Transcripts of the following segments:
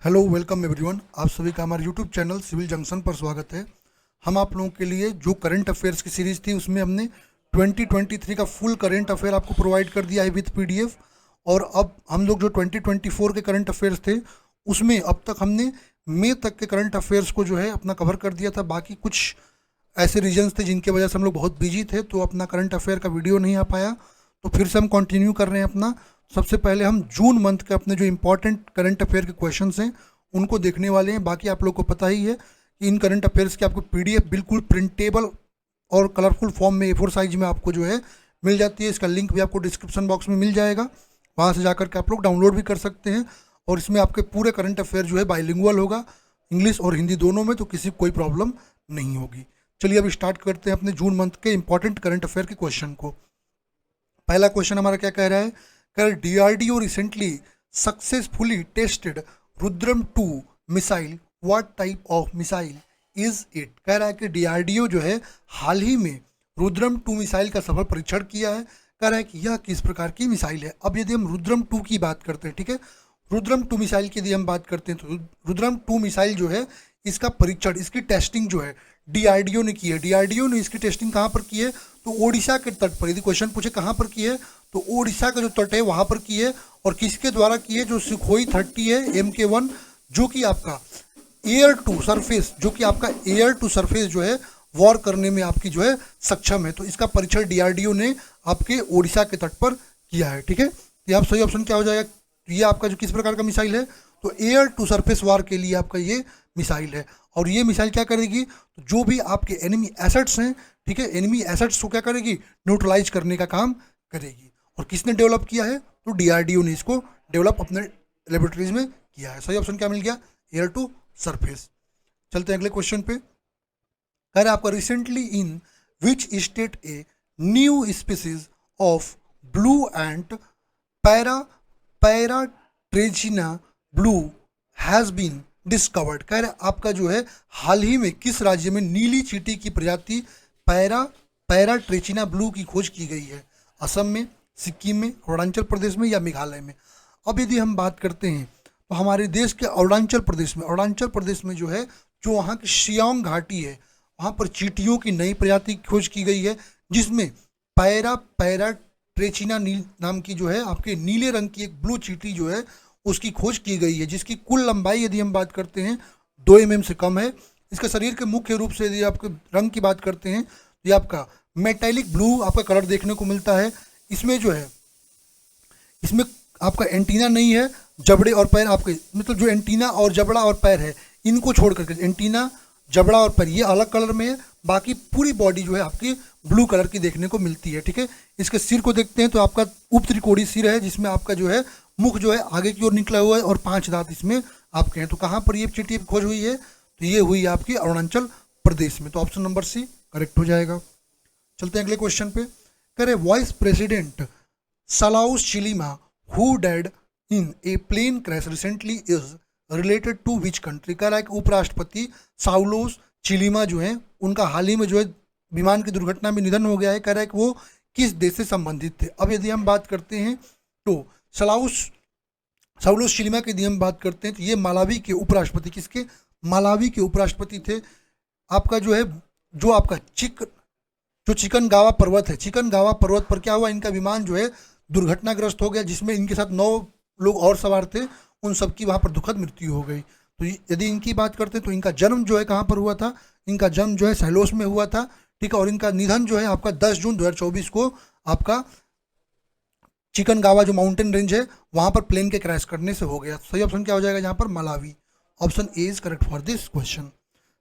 Hello welcome everyone, आप सभी का हमारे यूट्यूब चैनल सिविल जंक्शन पर स्वागत है। हम आप लोगों के लिए जो करंट अफेयर्स की सीरीज़ थी उसमें हमने 2023 का फुल करंट अफेयर आपको प्रोवाइड कर दिया है विथ पीडीएफ। और अब हम लोग जो 2024 के करंट अफेयर्स थे उसमें अब तक हमने मई तक के करंट अफेयर्स को जो है अपना कवर कर दिया था। बाकी कुछ ऐसे रीजंस थे जिनके वजह से हम लोग बहुत बिजी थे, तो अपना करंट अफेयर का वीडियो नहीं आ पाया। तो फिर से हम कंटिन्यू कर रहे हैं अपना। सबसे पहले हम जून मंथ के अपने जो इंपॉर्टेंट करंट अफेयर के क्वेश्चंस हैं उनको देखने वाले हैं। बाकी आप लोग को पता ही है कि इन करंट अफेयर्स की आपको पीडीएफ बिल्कुल प्रिंटेबल और कलरफुल फॉर्म में A4 साइज में आपको जो है मिल जाती है। इसका लिंक भी आपको डिस्क्रिप्शन बॉक्स में मिल जाएगा, वहाँ से जाकर के आप लोग डाउनलोड भी कर सकते हैं। और इसमें आपके पूरे करंट अफेयर जो है बाइलिंगुअल होगा, इंग्लिश और हिंदी दोनों में, तो किसी कोई प्रॉब्लम नहीं होगी। चलिए अब स्टार्ट करते हैं अपने जून मंथ के इंपॉर्टेंट करंट अफेयर के क्वेश्चन को। पहला क्वेश्चन हमारा क्या कह रहा है? कल DRDO recently successfully tested Rudram 2 missile, what type of missile is it? कह रहा है कि डीआरडीओ जो है हाल ही में रुद्रम 2 मिसाइल का सफल परीक्षण किया है। कह रहा है कि यह किस प्रकार की मिसाइल है। अब यदि हम रुद्रम 2 की बात करते हैं, ठीक है, रुद्रम 2 मिसाइल की यदि हम बात करते हैं तो रुद्रम 2 मिसाइल जो है इसका परीक्षण, इसकी टेस्टिंग जो है डीआरडीओ ने की है। डीआरडीओ ने इसकी टेस्टिंग कहाँ पर की है? तो ओडिशा के तट पर। यदि क्वेश्चन पूछे कहाँ पर की है तो ओडिशा का जो तट है वहाँ पर की है। और किसके द्वारा की है? जो सुखोई 30 है MK1, जो कि आपका एयर टू सरफेस, जो कि आपका एयर टू सरफेस जो है वॉर करने में आपकी जो है सक्षम है। तो इसका परीक्षण डीआरडीओ ने आपके ओडिशा के तट पर किया है। ठीक है, ये आप सही ऑप्शन क्या हो जाएगा? ये आपका जो किस प्रकार का मिसाइल है तो एयर टू सरफेस वार के लिए आपका ये मिसाइल है। और ये मिसाइल क्या करेगी? तो जो भी आपके एनिमी एसेट्स हैं, ठीक है, एनिमी एसेट्स को क्या करेगी? न्यूट्रलाइज करने का काम करेगी। और किसने डेवलप किया है? तो डीआरडीओ ने इसको डेवलप अपने लेबोरेटरीज में किया है। सही ऑप्शन क्या मिल गया? Air to surface. चलते हैं अगले क्वेश्चन पे। कह रहे आपका recently in which state a new species of blue ant para paratrechina blue has been discovered? कह रहे आपका जो है हाल ही में किस राज्य में नीली चींटी की प्रजाति पैराट्रेचिना ब्लू की खोज की गई है? असम में, सिक्किम में, अरुणाचल प्रदेश में या मेघालय में? अब यदि हम बात करते हैं तो हमारे देश के अरुणाचल प्रदेश में जो है, जो वहाँ की शियांग घाटी है, वहाँ पर चींटियों की नई प्रजाति की खोज की गई है, जिसमें पैराट्रेचिना नाम की जो है आपके नीले रंग की एक ब्लू चींटी जो है उसकी खोज की गई है, जिसकी कुल लंबाई यदि हम बात करते हैं 2 mm से कम है। इसके शरीर के मुख्य रूप से यदि आपके रंग की बात करते हैं तो ये आपका मेटालिक ब्लू आपका कलर देखने को मिलता है। इसमें जो है, इसमें आपका एंटीना नहीं है, जबड़े और पैर आपके, मतलब जो एंटीना और जबड़ा और पैर है इनको छोड़ करके, एंटीना, जबड़ा और पैर ये अलग कलर में है, बाकी पूरी बॉडी जो है आपकी ब्लू कलर की देखने को मिलती है। ठीक है, इसके सिर को देखते हैं तो आपका उप त्रिकोणीय सिर है, जिसमें आपका जो है मुख जो है आगे की ओर निकला हुआ है और 5 दांत इसमें आपके हैं। तो कहाँ पर ये चींटी की खोज हुई है? तो ये हुई आपकी अरुणाचल प्रदेश में। तो ऑप्शन नंबर सी करेक्ट हो जाएगा। चलते हैं अगले क्वेश्चन पे। कह रहे vice president Saulos Chilima who died in a plane crash recently is related to which country? कह रहा है कि उपराष्ट्रपति साउलोस चिलीमा जो है उनका हाल ही में जो है विमान की दुर्घटना में निधन हो गया है। कह रहा है कि वो किस देश से संबंधित थे? अब यदि हम बात करते हैं तो साउलोस चिलीमा की यदि हम बात करते हैं तो ये मालावी के उपराष्ट्रपति, किसके? मालावी के उपराष्ट्रपति थे। आपका जो है, जो आपका चिकनगावा पर्वत है, चिकनगावा पर्वत पर क्या हुआ? इनका विमान जो है दुर्घटनाग्रस्त हो गया, जिसमें इनके साथ 9 लोग और सवार थे, उन सबकी वहाँ पर दुखद मृत्यु हो गई। तो यदि इनकी बात करते हैं तो इनका जन्म जो है कहाँ पर हुआ था? इनका जन्म जो है सैलोस में हुआ था। ठीक है, और इनका निधन जो है आपका 10 जून 2024 को आपका चिकनगावा जो माउंटेन रेंज है वहाँ पर प्लेन के क्रैश करने से हो गया। सही ऑप्शन क्या हो जाएगा यहाँ पर? Malawi. Option A is correct for this question.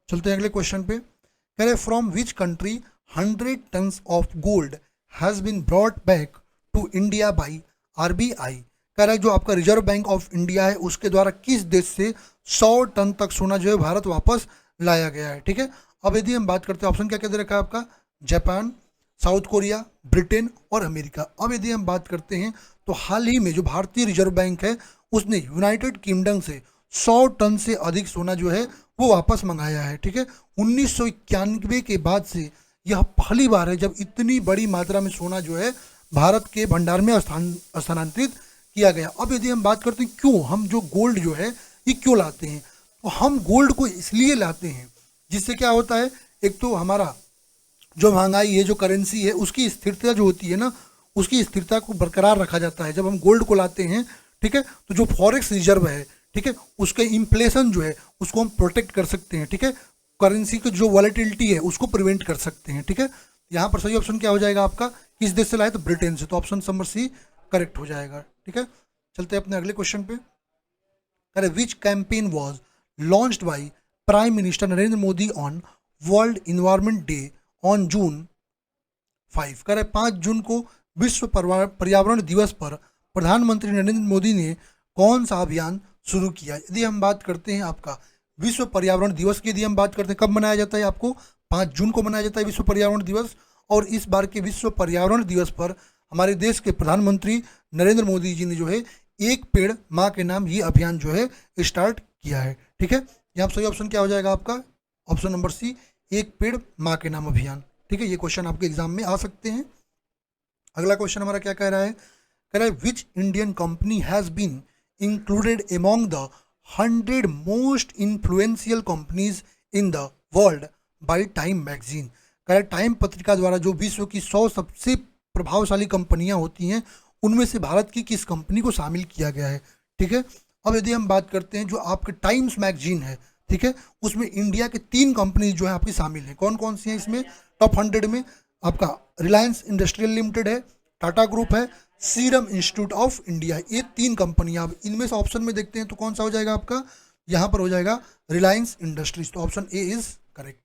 चलते हैं अगले क्वेश्चन पे। कह रहे from which country 100 tons of gold has been brought back to India by RBI? कह रहा है जो आपका रिजर्व बैंक ऑफ इंडिया है उसके द्वारा किस देश से 100 टन तक सोना जो है भारत वापस लाया गया है? ठीक है, अब यदि हम बात करते हैं, ऑप्शन क्या क्या दे रखा है आपका? जापान, साउथ कोरिया, ब्रिटेन और अमेरिका। अब यदि हम बात करते हैं तो हाल ही में जो भारतीय रिजर्व बैंक है उसने यूनाइटेड किंगडम से 100 टन से अधिक सोना जो है वो वापस मंगाया है। ठीक है, 1991 के बाद से यह पहली बार है जब इतनी बड़ी मात्रा में सोना जो है भारत के भंडार में स्थानांतरित किया गया। अब यदि हम बात करते हैं क्यों हम जो गोल्ड जो है ये क्यों लाते हैं? तो हम गोल्ड को इसलिए लाते हैं जिससे क्या होता है, एक तो हमारा जो महंगाई है, जो करेंसी है, उसकी स्थिरता जो होती है ना, उसकी स्थिरता को बरकरार रखा जाता है जब हम गोल्ड को लाते हैं, ठीक है। तो जो फॉरेक्स रिजर्व है, ठीक है, उसके इन्फ्लेशन जो है उसको हम प्रोटेक्ट कर सकते हैं, ठीक है। करेंसी की जो वॉलेटिलिटी है उसको प्रिवेंट कर सकते हैं, ठीक है। यहाँ पर सही ऑप्शन क्या हो जाएगा आपका, किस देश से लाए, तो ब्रिटेन से, तो ऑप्शन नंबर सी करेक्ट हो जाएगा, ठीक है। चलते हैं अपने अगले क्वेश्चन पे। अरे which campaign was launched by prime minister Narendra Modi on World Environment Day on June 5? कह रहे 5 जून को विश्व पर्यावरण दिवस पर प्रधानमंत्री नरेंद्र मोदी ने कौन सा अभियान शुरू किया? यदि हम बात करते हैं आपका विश्व पर्यावरण दिवस की, यदि हम बात करते हैं कब मनाया जाता है, आपको 5 जून को मनाया जाता है विश्व पर्यावरण दिवस। और इस बार के विश्व पर्यावरण दिवस पर हमारे देश के प्रधानमंत्री नरेंद्र मोदी जी ने जो है एक पेड़ माँ के नाम ये अभियान जो है स्टार्ट किया है, ठीक है। यहाँ सही ऑप्शन क्या हो जाएगा आपका, ऑप्शन नंबर सी, एक पेड़ माँ के नाम अभियान, ठीक है। ये क्वेश्चन आपके एग्जाम में आ सकते हैं। अगला क्वेश्चन हमारा क्या कह रहा है, कह रहा है which Indian company has been included among the 100 most influential companies in the world by Time magazine? कह रहा है टाइम पत्रिका द्वारा जो विश्व की 100 सबसे प्रभावशाली कंपनियां होती हैं उनमें से भारत की किस कंपनी को शामिल किया गया है, ठीक है। अब यदि हम बात करते हैं जो आपके टाइम्स मैगजीन है, ठीक है, उसमें इंडिया के 3 कंपनीज जो है आपकी शामिल हैं। कौन कौन सी हैं इसमें? टॉप 100 में आपका रिलायंस इंडस्ट्रियल लिमिटेड है, टाटा ग्रुप है, सीरम इंस्टीट्यूट ऑफ इंडिया, ये 3 कंपनियां। अब इनमें से ऑप्शन में देखते हैं तो कौन सा हो जाएगा आपका, यहाँ पर हो जाएगा रिलायंस इंडस्ट्रीज, तो ऑप्शन ए इज करेक्ट।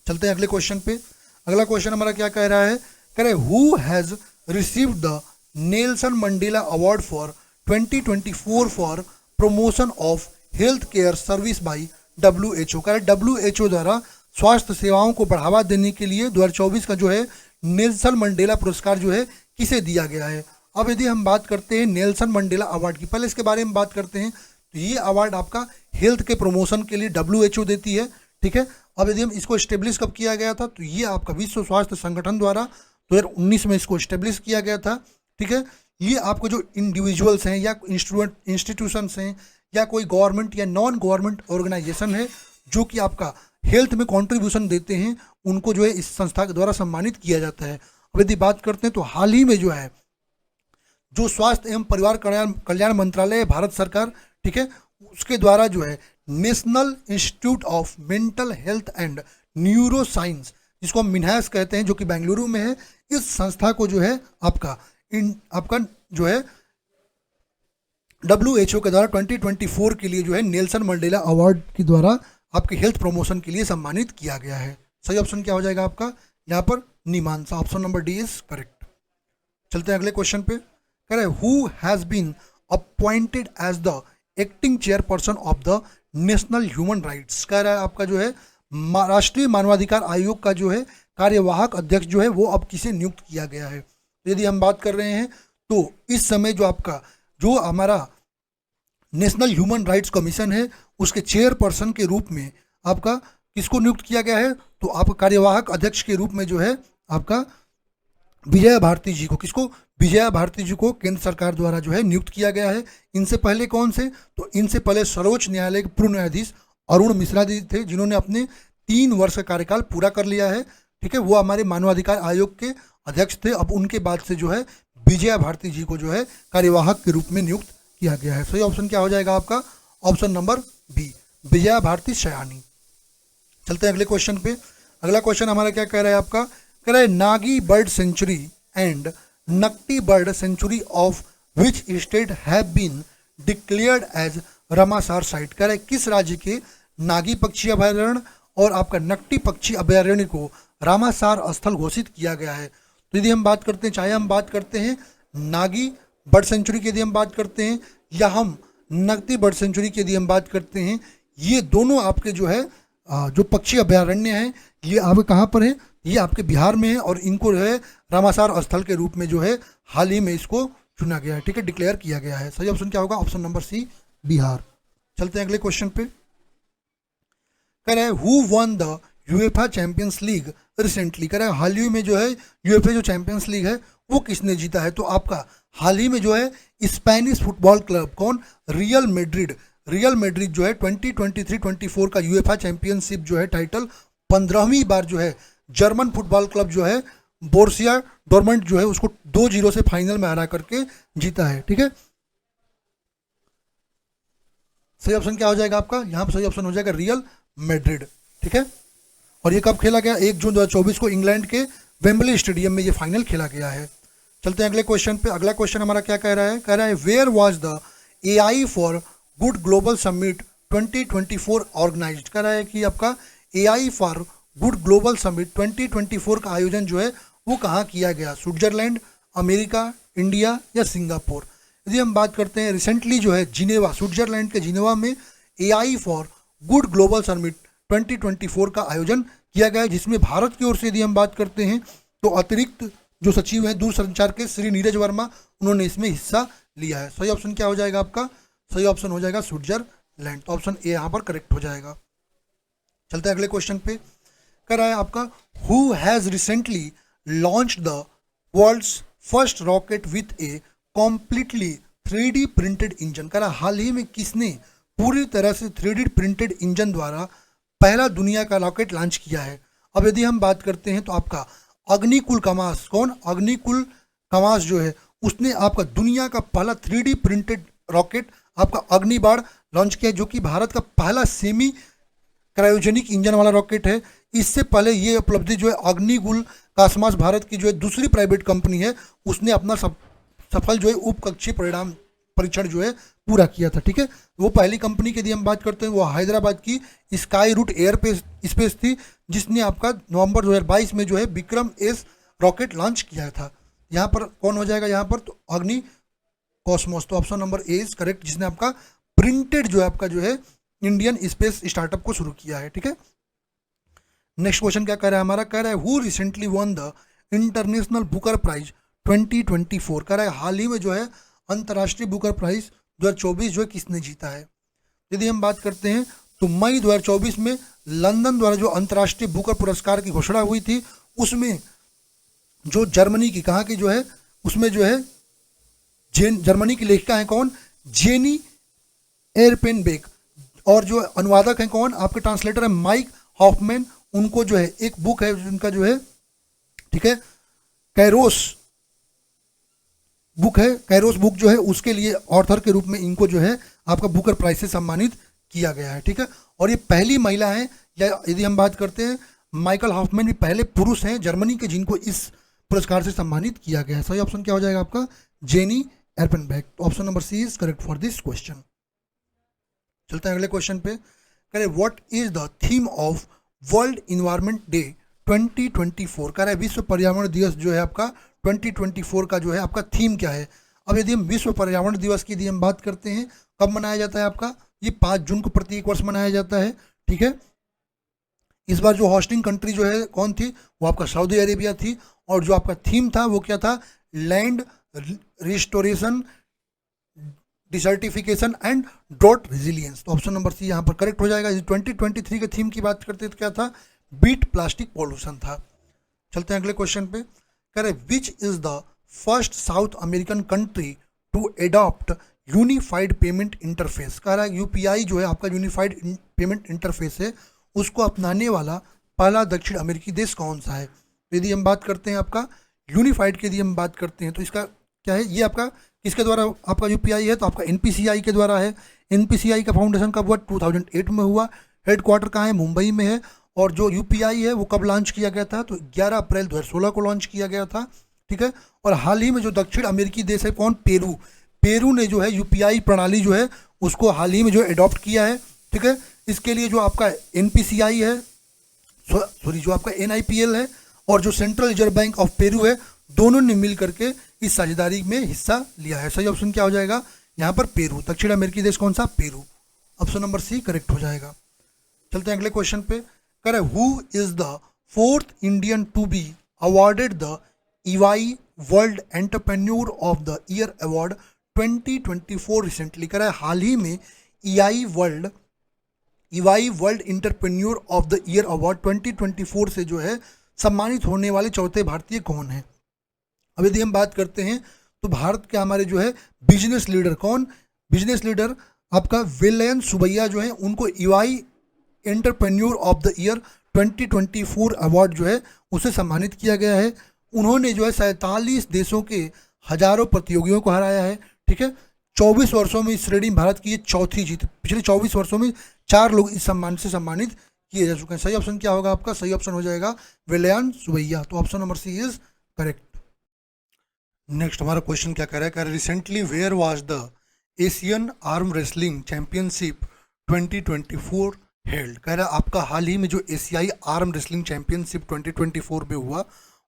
चलते हैं अगले क्वेश्चन पे। अगला क्वेश्चन हमारा क्या कह रहा है, कह रहे who has received the Nelson Mandela award for 2024 for promotion of health care service by WHO? कह रहे WHO द्वारा स्वास्थ्य सेवाओं को बढ़ावा देने के लिए 2024 का जो है नेल्सन मंडेला पुरस्कार जो है किसे दिया गया है? अब यदि हम बात करते हैं नेल्सन मंडेला अवार्ड की, पहले इसके बारे में बात करते हैं, तो ये अवार्ड आपका हेल्थ के प्रमोशन के लिए WHO देती है, ठीक है। अब यदि हम इसको इस्टेब्लिश कब किया गया था, तो ये आपका विश्व स्वास्थ्य संगठन द्वारा 2019 में इसको इस्टेब्लिश किया गया था, ठीक है। ये आपको जो इंडिविजुअल्स हैं या इंस्टीट्यूशंस हैं या कोई गवर्नमेंट या नॉन गवर्नमेंट ऑर्गेनाइजेशन है जो कि आपका हेल्थ में कंट्रीब्यूशन देते हैं, उनको जो है इस संस्था के द्वारा सम्मानित किया जाता है। अब यदि बात करते हैं तो हाल ही में जो है जो स्वास्थ्य एवं परिवार कल्याण मंत्रालय है भारत सरकार, ठीक है, उसके द्वारा जो है national institute of mental health and neuro science, जिसको हम मिन्हास कहते हैं, जो कि बेंगलुरु में है, इस संस्था को जो है आपका जो है WHO के द्वारा 2024 के लिए जो है नेल्सन मंडेला अवार्ड के द्वारा आपके हेल्थ प्रमोशन के लिए सम्मानित किया गया है। सही ऑप्शन क्या हो जाएगा आपका यहाँ पर, नीमांसा, option number D is correct. चलते हैं अगले क्वेश्चन पे। कह रहे who has been appointed as the acting chairperson of the National Human Rights? कह रहा है आपका जो है राष्ट्रीय मानवाधिकार आयोग का जो है कार्यवाहक अध्यक्ष जो है वो अब किसे नियुक्त किया गया है? यदि हम बात कर रहे हैं तो इस समय जो आपका जो हमारा नेशनल ह्यूमन राइट्स कमीशन है उसके चेयरपर्सन के रूप में आपका किसको नियुक्त किया गया है? तो आपका कार्यवाहक अध्यक्ष के रूप में जो है आपका विजया भारती जी को, किसको? विजया भारती जी को केंद्र सरकार द्वारा जो है नियुक्त किया गया है। इनसे पहले कौन से? तो इनसे पहले सर्वोच्च न्यायालय के पूर्व न्यायाधीश अरुण मिश्रा जी थे, जिन्होंने अपने 3 वर्ष का कार्यकाल पूरा कर लिया है, ठीक है। वो हमारे मानवाधिकार आयोग के अध्यक्ष थे। अब उनके बाद से जो है विजया भारती जी को जो है कार्यवाहक के रूप में नियुक्त किया गया है। सही ऑप्शन क्या हो जाएगा आपका? Option number B, Vijaya Bharati Sayani. चलते हैं अगले क्वेश्चन पे। अगला क्वेश्चन हमारा क्या कह रहा है आपका? कह रहा है Nagi bird sanctuary and Nakti bird sanctuary of which state have been declared as Ramsar site? कह रहा है किस राज्य के नागी पक्षी अभयारण्य और आपका नकटी पक्षी अभयारण्य को रामासार स्थल घोषित किया गया है? तो यदि हम बात करते हैं, चाहे हम बात करते हैं नागी बर्ड सेंचुरी की, यदि हम बात करते हैं, या हम नकटी बर्ड सेंचुरी की यदि हम बात करते हैं, ये दोनों आपके जो है जो पक्षी अभयारण्य हैं ये आपके कहाँ पर हैं? ये आपके बिहार में है और इनको जो है रामासार स्थल के रूप में जो है हाल ही में इसको चुना गया है, ठीक है, डिक्लेयर किया गया है। सही ऑप्शन क्या होगा? Option number C, Bihar. चलते हैं अगले क्वेश्चन पे। कह रहे हैं who won the UEFA Champions League recently? कह रहे हैं हाल ही में जो है यूएफए जो चैंपियंस लीग है वो किसने जीता है? तो आपका हाल ही में जो है स्पेनिश फुटबॉल क्लब, कौन? Real Madrid. रियल मैड्रिड जो है 2023-24 का यूएफए चैंपियनशिप जो है टाइटल 15वीं बार जो है जर्मन फुटबॉल क्लब जो है बोर्सिया डॉर्टमुंड जो है उसको 2-0 से फाइनल में हरा करके जीता है। ठीक है, सही ऑप्शन क्या हो जाएगा आपका, यहाँ पर सही ऑप्शन हो जाएगा रियल मैड्रिड। ठीक है, और ये कब खेला गया, 1 जून 2024 को इंग्लैंड के वेम्बली स्टेडियम में ये फाइनल खेला गया है। चलते हैं अगले क्वेश्चन पे। अगला क्वेश्चन हमारा क्या कह रहा है where was the AI for Good Global Summit 2024 organised. कह रहा है कि आपका AI for Good Global Summit 2024 का आयोजन जो है वो कहाँ किया गया, स्विट्जरलैंड, अमेरिका, इंडिया या सिंगापुर। यदि हम बात करते हैं रिसेंटली जो है जिनेवा, स्विट्जरलैंड के जिनेवा में AI for Good Global Summit 2024 का आयोजन किया गया है, जिसमें भारत की ओर से यदि हम बात करते हैं तो अतिरिक्त जो सचिव हैं दूरसंचार के श्री नीरज वर्मा, उन्होंने इसमें हिस्सा लिया है। सही ऑप्शन क्या हो जाएगा आपका, सही ऑप्शन हो जाएगा स्विट्जरलैंड। तो ऑप्शन ए यहाँ पर करेक्ट हो जाएगा। चलते हैं अगले क्वेश्चन पे। कह रहा है आपका who has recently launch the world's first rocket with a completely 3D printed engine. कह रहा हाल ही में किसने पूरी तरह से 3D प्रिंटेड इंजन द्वारा पहला दुनिया का रॉकेट लॉन्च किया है। अब यदि हम बात करते हैं तो आपका अग्निकुल कमास, कौन, अग्निकुल कमास जो है उसने आपका दुनिया का पहला 3D प्रिंटेड रॉकेट आपका अग्निबाण लॉन्च किया, जो कि भारत का पहला सेमी क्रायोजेनिक इंजन वाला रॉकेट है। इससे पहले ये उपलब्धि जो है अग्निकुल कॉस्मॉस भारत की जो है दूसरी प्राइवेट कंपनी है, उसने अपना सफल जो है उपकक्षीय परिणाम परीक्षण जो है पूरा किया था। ठीक है, वो पहली कंपनी की यदि हम बात करते हैं वो हैदराबाद की स्काई रूट एयर स्पेस थी, जिसने आपका नवंबर 2022 में जो है विक्रम एस रॉकेट लॉन्च किया था। यहाँ पर कौन हो जाएगा, यहाँ पर तो अग्नि कॉस्मोस। तो option number A is correct, जिसने आपका प्रिंटेड जो है आपका जो है इंडियन स्पेस स्टार्टअप को शुरू किया है। ठीक है, नेक्स्ट क्वेश्चन क्या कह रहा है हमारा, कह रहा है who recently won the International Booker Prize 2024। कह रहा है हाल ही में जो है अंतर्राष्ट्रीय बुकर प्राइज 2024 जो है किसने जीता है। यदि हम बात करते हैं तो मई 2024 में लंदन द्वारा जो अंतर्राष्ट्रीय बुकर पुरस्कार की घोषणा हुई थी, उसमें जो जर्मनी की कहाँ की जो है उसमें जो है जर्मनी की लेखिका है कौन, जेनी एयरपेनबेक, और जो अनुवादक हैं कौन, आपके ट्रांसलेटर है माइक हॉफमैन। उनको जो है एक बुक है उनका जो है, ठीक है, कैरोस बुक है, कैरोस बुक जो है उसके लिए ऑथर के रूप में इनको जो है आपका बुकर प्राइज से सम्मानित किया गया है। ठीक है, और ये पहली महिला है, या यदि हम बात करते हैं माइकल हॉफमैन भी पहले पुरुष हैं जर्मनी के जिनको इस पुरस्कार से सम्मानित किया गया है। सही ऑप्शन क्या हो जाएगा आपका, जेनी एयरपेनबेक। तो option number C is correct for this question. चलते हैं अगले क्वेश्चन पे। कह रहे what is the theme of World Environment Day 2024। कह रहा है विश्व पर्यावरण दिवस जो है आपका 2024 का जो है आपका थीम क्या है। अब यदि हम विश्व पर्यावरण दिवस की यदि हम बात करते हैं कब मनाया जाता है आपका, ये 5 जून को प्रत्येक वर्ष मनाया जाता है। ठीक है, इस बार जो होस्टिंग कंट्री जो है कौन थी, वो आपका सऊदी अरेबिया थी, और जो आपका थीम था वो क्या था, land restoration, desertification and drought resilience. तो ऑप्शन नंबर सी यहाँ पर करेक्ट हो जाएगा। 2023 के थीम की बात करते तो क्या था, बीट प्लास्टिक पॉल्यूशन था। चलते हैं अगले क्वेश्चन पे। कह रहे which is the first South American country to adopt unified payment interface. कह रहा है यूपीआई जो है आपका यूनिफाइड पेमेंट इंटरफेस है, उसको अपनाने वाला पहला दक्षिण अमेरिकी देश कौन सा है। यदि हम बात करते हैं आपका यूनिफाइड की यदि हम बात करते हैं तो इसका क्या है, ये आपका किसके द्वारा आपका यूपीआई है, तो आपका एनपीसीआई के द्वारा है। एनपीसीआई का फाउंडेशन कब हुआ, 2008 में हुआ। हेडक्वार्टर कहाँ है, मुंबई में है। और जो यूपीआई है वो कब लॉन्च किया गया था, तो 11 अप्रैल 2016 को लॉन्च किया गया था। ठीक है, और हाल ही में जो दक्षिण अमेरिकी देश है कौन, पेरू, पेरू ने जो है यूपीआई प्रणाली जो है उसको हाल ही में जो एडॉप्ट किया है। ठीक है, इसके लिए जो आपका एनपीसीआई है, सॉरी जो आपका एनआईपीएल है और जो central reserve bank of Peru है, दोनों ने मिल करके इस साझेदारी में हिस्सा लिया है। सही ऑप्शन क्या हो जाएगा यहाँ पर, पेरू। दक्षिण अमेरिकी देश कौन सा, Peru. Option number C correct हो जाएगा। चलते हैं अगले क्वेश्चन पे। कह रहे who is the 4th Indian to be awarded the EY world entrepreneur of the year award 2024 recently. कह रहा है हाल ही में EY world entrepreneur of the year award 2024 से जो है सम्मानित होने वाले चौथे भारतीय कौन है। अब यदि हम बात करते हैं तो भारत के हमारे जो है बिजनेस लीडर कौन, बिजनेस लीडर आपका वेलयन सुबैया जो है उनको EY entrepreneur of the year 2024 award जो है उसे सम्मानित किया गया है। उन्होंने जो है 47 देशों के हजारों प्रतियोगियों को हराया है। ठीक है, 24 वर्षों में इस श्रेणी में भारत की ये चौथी जीत। पिछले 24 वर्षों में 4 लोग इस सम्मान से सम्मानित किए जा चुके हैं। सही ऑप्शन क्या होगा आपका? सही ऑप्शन हो जाएगा वेलयान सुबैया। तो option number C is correct. Next हमारा क्वेश्चन क्या कह रहा है? Recently where was the Asian arm wrestling championship 2024 held. कह रहा है आपका हाल ही में जो एशियाई आर्म रेसलिंग चैंपियनशिप 2024 में हुआ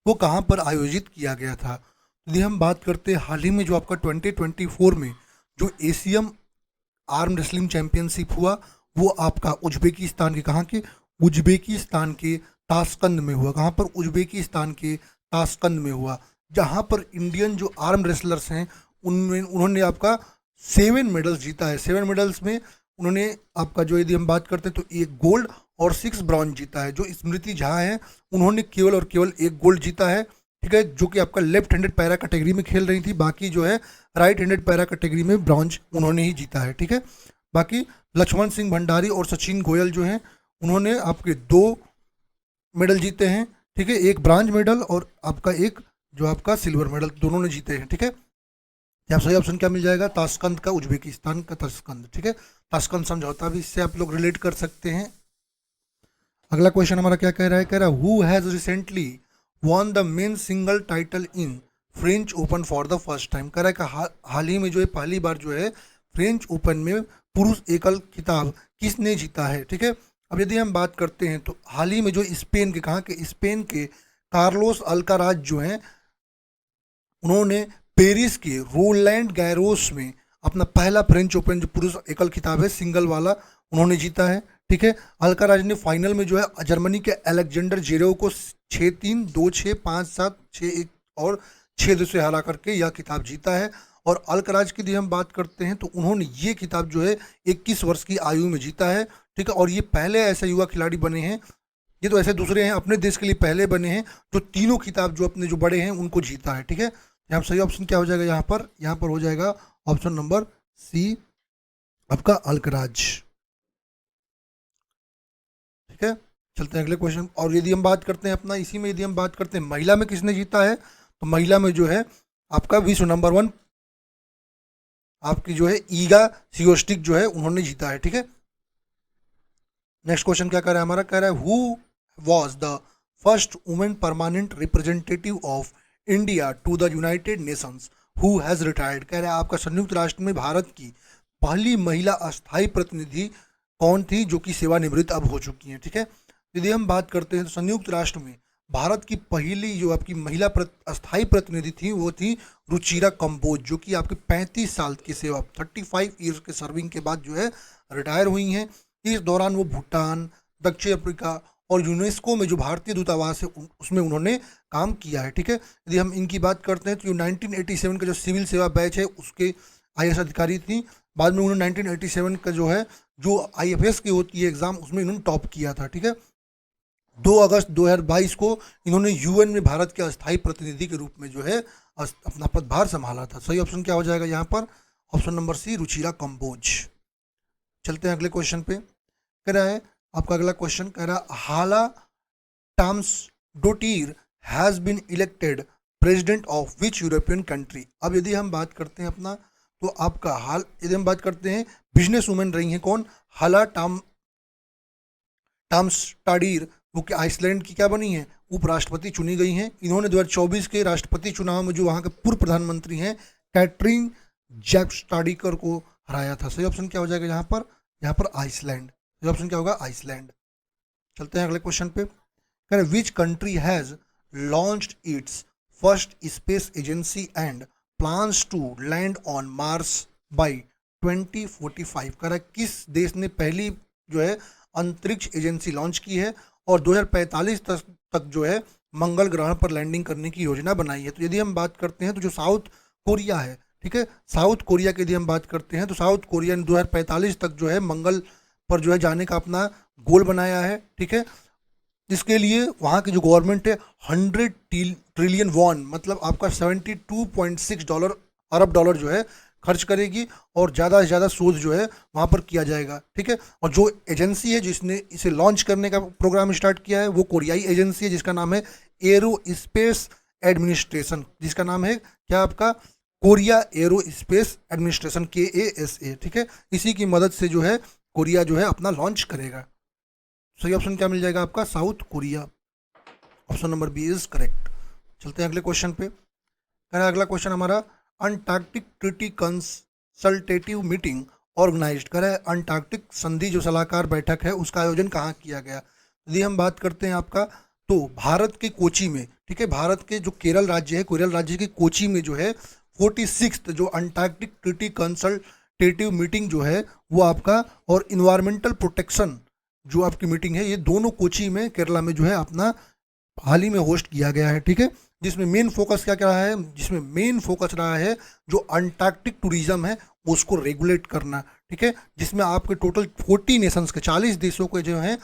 वो कहाँ पर आयोजित किया गया था? यदि हम बात करते हैं हाल ही में जो आपका 2024 में जो एशियन आर्म रेसलिंग चैंपियनशिप हुआ वो आपका उज्बेकिस्तान के, कहाँ के? उज्बेकिस्तान के ताशकंद में हुआ। कहाँ पर? उज्बेकिस्तान के ताशकंद में हुआ, जहाँ पर इंडियन जो आर्म रेसलर्स हैं उनमें उन्होंने आपका 7 मेडल्स जीता है। 7 मेडल्स में उन्होंने आपका जो, यदि हम बात करते हैं तो 1 गोल्ड और 6 ब्रॉन्ज जीता है। जो स्मृति झा हैं उन्होंने केवल और केवल 1 गोल्ड जीता है। ठीक है, जो कि आपका लेफ्ट हैंडेड पैरा कैटेगरी में खेल रही थी। बाकी जो है राइट हैंडेड पैरा कैटेगरी में ब्रॉन्ज उन्होंने ही जीता है। ठीक है, बाकी लक्ष्मण सिंह भंडारी और सचिन गोयल जो हैं उन्होंने आपके 2 मेडल जीते हैं। ठीक है, 1 ब्रॉन्ज मेडल और आपका 1 जो आपका सिल्वर मेडल, दोनों ने जीते हैं। ठीक है, यहाँ सही ऑप्शन क्या मिल जाएगा? ताशकंद का, उज्बेकिस्तान का ताशकंद। ठीक है, ताशकंद समझौता भी इससे आप लोग रिलेट कर सकते हैं। अगला क्वेश्चन हमारा क्या कह रहा है? कह रहा है who has recently won the men single title in French open for the first time. कह रहा है कि हाल ही में जो है पहली बार जो है फ्रेंच ओपन में पुरुष एकल खिताब किसने जीता है? ठीक है, अब यदि हम बात करते हैं तो हाल ही में जो स्पेन के, कहाँ के? स्पेन के कार्लोस अल्काराज जो हैं उन्होंने पेरिस के रोलैंड गैरोस में अपना पहला फ्रेंच ओपन जो पुरुष एकल खिताब है सिंगल वाला उन्होंने जीता है। ठीक है, अल्काराज ने फाइनल में जो है जर्मनी के अलेक्जेंडर जेरेव को 6-3, 2-6, 5-7, 6-1 और 6-2 से हरा करके यह खिताब जीता है। और अल्काराज की यदि हम बात करते हैं तो उन्होंने ये खिताब जो है 21 वर्ष की आयु में जीता है। ठीक है, और ये पहले ऐसे युवा खिलाड़ी बने हैं, ये तो ऐसे दूसरे हैं, अपने देश के लिए पहले बने हैं जो तीनों खिताब जो अपने जो बड़े हैं उनको जीता है। ठीक है, यहाँ सही ऑप्शन क्या हो जाएगा? यहाँ पर हो जाएगा ऑप्शन नंबर सी आपका अल्कराज। ठीक है, चलते हैं अगले क्वेश्चन। और यदि हम बात करते हैं अपना इसी में, यदि हम बात करते हैं महिला में किसने जीता है, तो महिला में जो है आपका विश्व नंबर 1 आपकी जो है ईगा सियोस्टिक जो है उन्होंने जीता है। ठीक है, नेक्स्ट क्वेश्चन क्या कर रहा है हमारा? कह रहा है who was the first women permanent representative of India to the United Nations who has retired. कह रहा है आपका संयुक्त राष्ट्र में भारत की पहली महिला अस्थायी प्रतिनिधि कौन थी जो कि सेवानिवृत्त अब हो चुकी हैं? ठीक है, यदि हम बात करते हैं तो संयुक्त राष्ट्र में भारत की पहली जो आपकी महिला अस्थायी प्रतिनिधि थी वो थी रुचिरा कंबोज, जो कि आपके 35 साल की सेवा 35 ईयर्स के सर्विंग के बाद जो है रिटायर हुई हैं। इस दौरान वो भूटान, दक्षिण अफ्रीका और यूनेस्को में जो भारतीय दूतावास है उसमें उन्होंने काम किया है। ठीक है, यदि हम इनकी बात करते हैं तो 1987 का जो सिविल सेवा बैच है उसके IAS अधिकारी थी। बाद में उन्होंने 1987 का जो है जो IFS की होती है एग्ज़ाम उसमें इन्होंने टॉप किया था। ठीक है, 2 अगस्त 2022 को इन्होंने UN में भारत के अस्थायी प्रतिनिधि के रूप में जो है अपना पदभार संभाला था। सही ऑप्शन क्या हो जाएगा यहाँ पर? Option number C Ruchira Kamboj. चलते हैं अगले क्वेश्चन पे। कह रहा है आपका अगला क्वेश्चन कह रहा Halla Tomasdottir has been elected president of which European country. अब यदि हम बात करते हैं अपना तो आपका हाल यदि हम बात करते हैं बिजनेस वुमेन रही हैं कौन? हाला टाम्सटाडीर, वो कि आइसलैंड की क्या बनी है? उपराष्ट्रपति चुनी गई हैं। इन्होंने 2024 के राष्ट्रपति चुनाव में जो वहाँ के पूर्व प्रधानमंत्री हैं कैटरीन जैक्स्टाडीकर को हराया था। सही ऑप्शन क्या हो जाएगा यहाँ पर? यहाँ पर आइसलैंड। सही ऑप्शन क्या होगा? आइसलैंड। चलते हैं अगले क्वेश्चन पे। कह रहे which country has launched its first space agency and plans to land on Mars by 2045। कह रहा है किस देश ने पहली जो है अंतरिक्ष एजेंसी लॉन्च की है और 2045 तक जो है मंगल ग्रह पर लैंडिंग करने की योजना बनाई है? तो यदि हम बात करते हैं तो जो साउथ कोरिया है, ठीक है, साउथ कोरिया की यदि हम बात करते हैं तो साउथ कोरिया ने 2045 तक जो है मंगल पर जो है जाने का अपना गोल बनाया है। ठीक है, इसके लिए वहाँ की जो गवर्नमेंट है 100 ट्रिलियन वॉन मतलब आपका $72.6 अरब डॉलर जो है खर्च करेगी और ज़्यादा से ज़्यादा शोध जो है वहाँ पर किया जाएगा, ठीक है। और जो एजेंसी है जिसने इसे लॉन्च करने का प्रोग्राम स्टार्ट किया है वो कोरियाई एजेंसी है जिसका नाम है एरोस्पेस एडमिनिस्ट्रेशन, जिसका नाम है क्या आपका, कोरिया एरोस्पेस एडमिनिस्ट्रेशन, KASA, ठीक है। इसी की मदद से जो है कोरिया जो है अपना लॉन्च करेगा। सही ऑप्शन क्या मिल जाएगा आपका, South Korea. Option number B is correct. चलते हैं अगले क्वेश्चन पे। कह रहा है अगला क्वेश्चन हमारा, Antarctic treaty consultative meeting organised, कह रहा है अंटार्कटिक संधि जो सलाहकार बैठक है उसका आयोजन कहाँ किया गया। यदि हम बात करते हैं आपका तो भारत के कोची में, ठीक है। भारत के जो केरल राज्य है, केरल राज्य के कोची में जो है 46th जो अंटार्कटिक ट्रीटी कंसल्टेटिव मीटिंग जो है वो आपका, और इन्वायरमेंटल प्रोटेक्शन जो आपकी मीटिंग है, ये दोनों कोची में केरला में जो है अपना हाल ही में होस्ट किया गया है, ठीक है। जिसमें मेन फोकस क्या क्या रहा है, जिसमें मेन फोकस रहा है जो अंटार्कटिक टूरिज्म है उसको रेगुलेट करना, ठीक है। जिसमें आपके टोटल 40 नेशंस के 40 देशों के जो हैं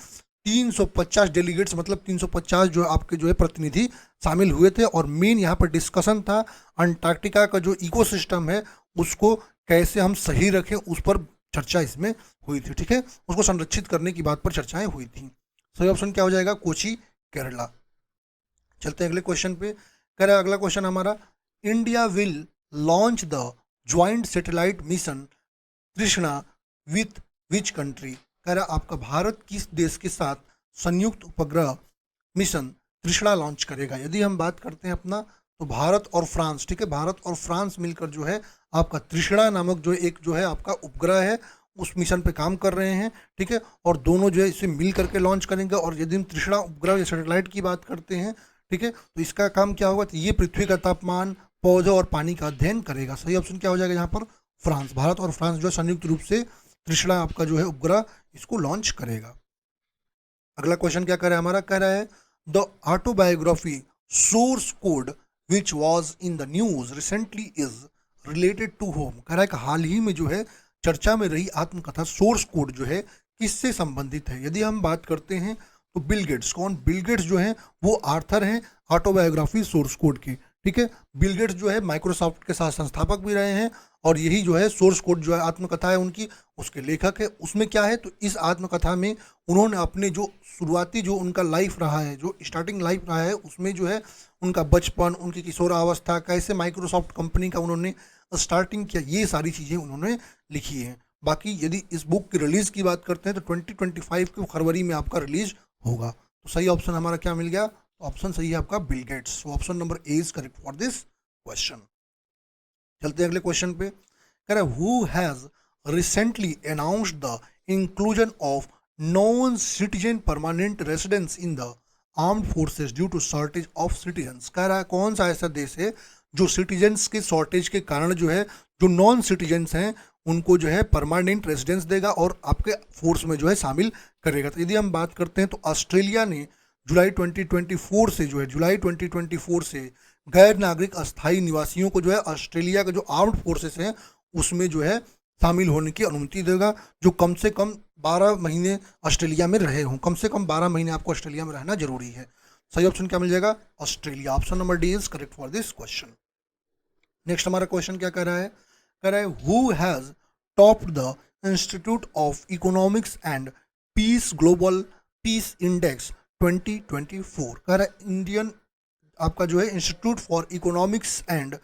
350 डेलीगेट्स, मतलब 350 जो आपके जो है प्रतिनिधि शामिल हुए थे। और मेन यहाँ पर डिस्कशन था अंटार्कटिका का जो इकोसिस्टम है उसको कैसे हम सही रखें, उस पर चर्चा इसमें हुई थी, ठीक है। उसको संरक्षित करने की बात पर चर्चाएं हुई थी। सही ऑप्शन क्या हो जाएगा, कोची, केरला। चलते हैं अगले क्वेश्चन पे। कह रहा है अगला क्वेश्चन हमारा, India will launch the joint satellite mission Krishna with which country. कह रहा है आपका भारत किस देश के साथ संयुक्त उपग्रह मिशन कृष्णा लॉन्च करेगा। यदि हम बात करते हैं अपना तो भारत और फ्रांस, ठीक है। भारत और फ्रांस मिलकर जो है आपका तृष्णा नामक जो एक जो है आपका उपग्रह है उस मिशन पे काम कर रहे हैं, ठीक है। और दोनों जो है इसे मिल करके लॉन्च करेंगे। और यदि हम तृष्णा उपग्रह या सैटेलाइट की बात करते हैं, ठीक है, तो इसका काम क्या होगा, तो ये पृथ्वी का तापमान, पौधों और पानी का अध्ययन करेगा। सही ऑप्शन क्या हो जाएगा यहाँ पर, फ्रांस। भारत और फ्रांस जो है संयुक्त रूप से तृष्णा आपका जो है उपग्रह इसको लॉन्च करेगा। अगला क्वेश्चन क्या कर रहा है हमारा, कह रहा है the autobiography source code which was in the news recently is related to whom. कह रहा है कि हाल ही में जो है चर्चा में रही आत्मकथा सोर्स कोड जो है किससे संबंधित है। यदि हम बात करते हैं तो बिल गेट्स, कौन, बिल गेट्स जो हैं वो आर्थर हैं ऑटोबायोग्राफी सोर्स कोड के, ठीक है। बिल गेट्स जो है माइक्रोसॉफ्ट के साथ संस्थापक भी रहे हैं और यही जो है सोर्स कोड जो है आत्मकथा है उनकी, उसके लेखक है। उसमें क्या है, तो इस आत्मकथा में उन्होंने अपने जो शुरुआती जो उनका लाइफ रहा है, जो स्टार्टिंग लाइफ रहा है, उसमें जो है उनका बचपन, उनकी किशोरावस्था, कैसे माइक्रोसॉफ्ट कंपनी का उन्होंने स्टार्टिंग किया, ये सारी चीज़ें उन्होंने लिखी हैं। बाकी यदि इस बुक की रिलीज़ की बात करते हैं तो 2025 के फरवरी में आपका रिलीज होगा। तो सही ऑप्शन हमारा क्या मिल गया, ऑप्शन सही है आपका बिल गेट्स। तो option number A is correct for this question. चलते हैं अगले क्वेश्चन पे। कह रहा है who has recently announced the inclusion of non citizen permanent residence in the armed forces due to shortage of citizens. कह रहा है कौन सा ऐसा देश है जो सिटीजन्स के शॉर्टेज के कारण जो है जो नॉन सिटीजन्स हैं उनको जो है परमानेंट रेजिडेंस देगा और आपके फोर्स में जो है शामिल करेगा। तो यदि हम बात करते हैं तो ऑस्ट्रेलिया ने जुलाई 2024 से जो है जुलाई 2024 से गैर नागरिक अस्थायी निवासियों को जो है ऑस्ट्रेलिया के जो आर्म्ड फोर्सेस हैं उसमें जो है शामिल होने की अनुमति देगा, जो कम से कम 12 महीने ऑस्ट्रेलिया में रहे हों। कम से कम 12 महीने आपको ऑस्ट्रेलिया में रहना जरूरी है। सही ऑप्शन क्या मिल जाएगा, Australia. Option number D is correct for this question. Next हमारा क्वेश्चन क्या कर रहा है, कह रहा है who has topped the institute of economics and peace global peace index 2024। कह रहा है इंडियन आपका जो है institute for economics and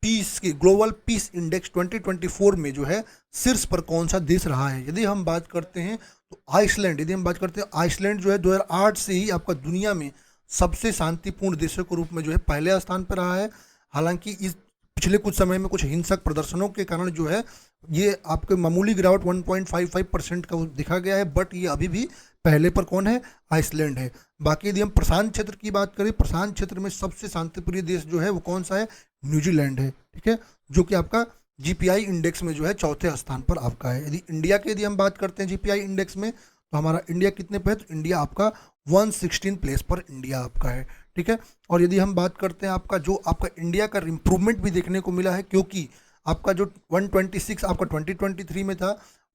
peace के ग्लोबल पीस इंडेक्स 2024 में जो है शीर्ष पर कौन सा देश रहा है। यदि हम बात करते हैं तो आइसलैंड। यदि हम बात करते हैं आइसलैंड जो है 2008 से ही आपका दुनिया में सबसे शांतिपूर्ण देशों के रूप में जो है पहले स्थान पर रहा है। हालांकि इस पिछले कुछ समय में कुछ हिंसक प्रदर्शनों के कारण जो है ये आपके मामूली गिरावट 1.55% का दिखा गया है, बट ये अभी भी पहले पर कौन है, आइसलैंड है। बाकी यदि हम प्रशांत क्षेत्र की बात करें, प्रशांत क्षेत्र में सबसे शांतिप्रिय देश जो है वो कौन सा है, न्यूजीलैंड है, ठीक है, जो कि आपका जीपीआई इंडेक्स में जो है चौथे स्थान पर आपका है। यदि इंडिया के यदि हम बात करते हैं जीपीआई इंडेक्स में तो हमारा इंडिया कितने पे है, तो इंडिया आपका 116 प्लेस पर इंडिया आपका है, ठीक है। और यदि हम बात करते हैं आपका जो आपका इंडिया का इम्प्रूवमेंट भी देखने को मिला है, क्योंकि आपका जो 126 आपका 2023 में था,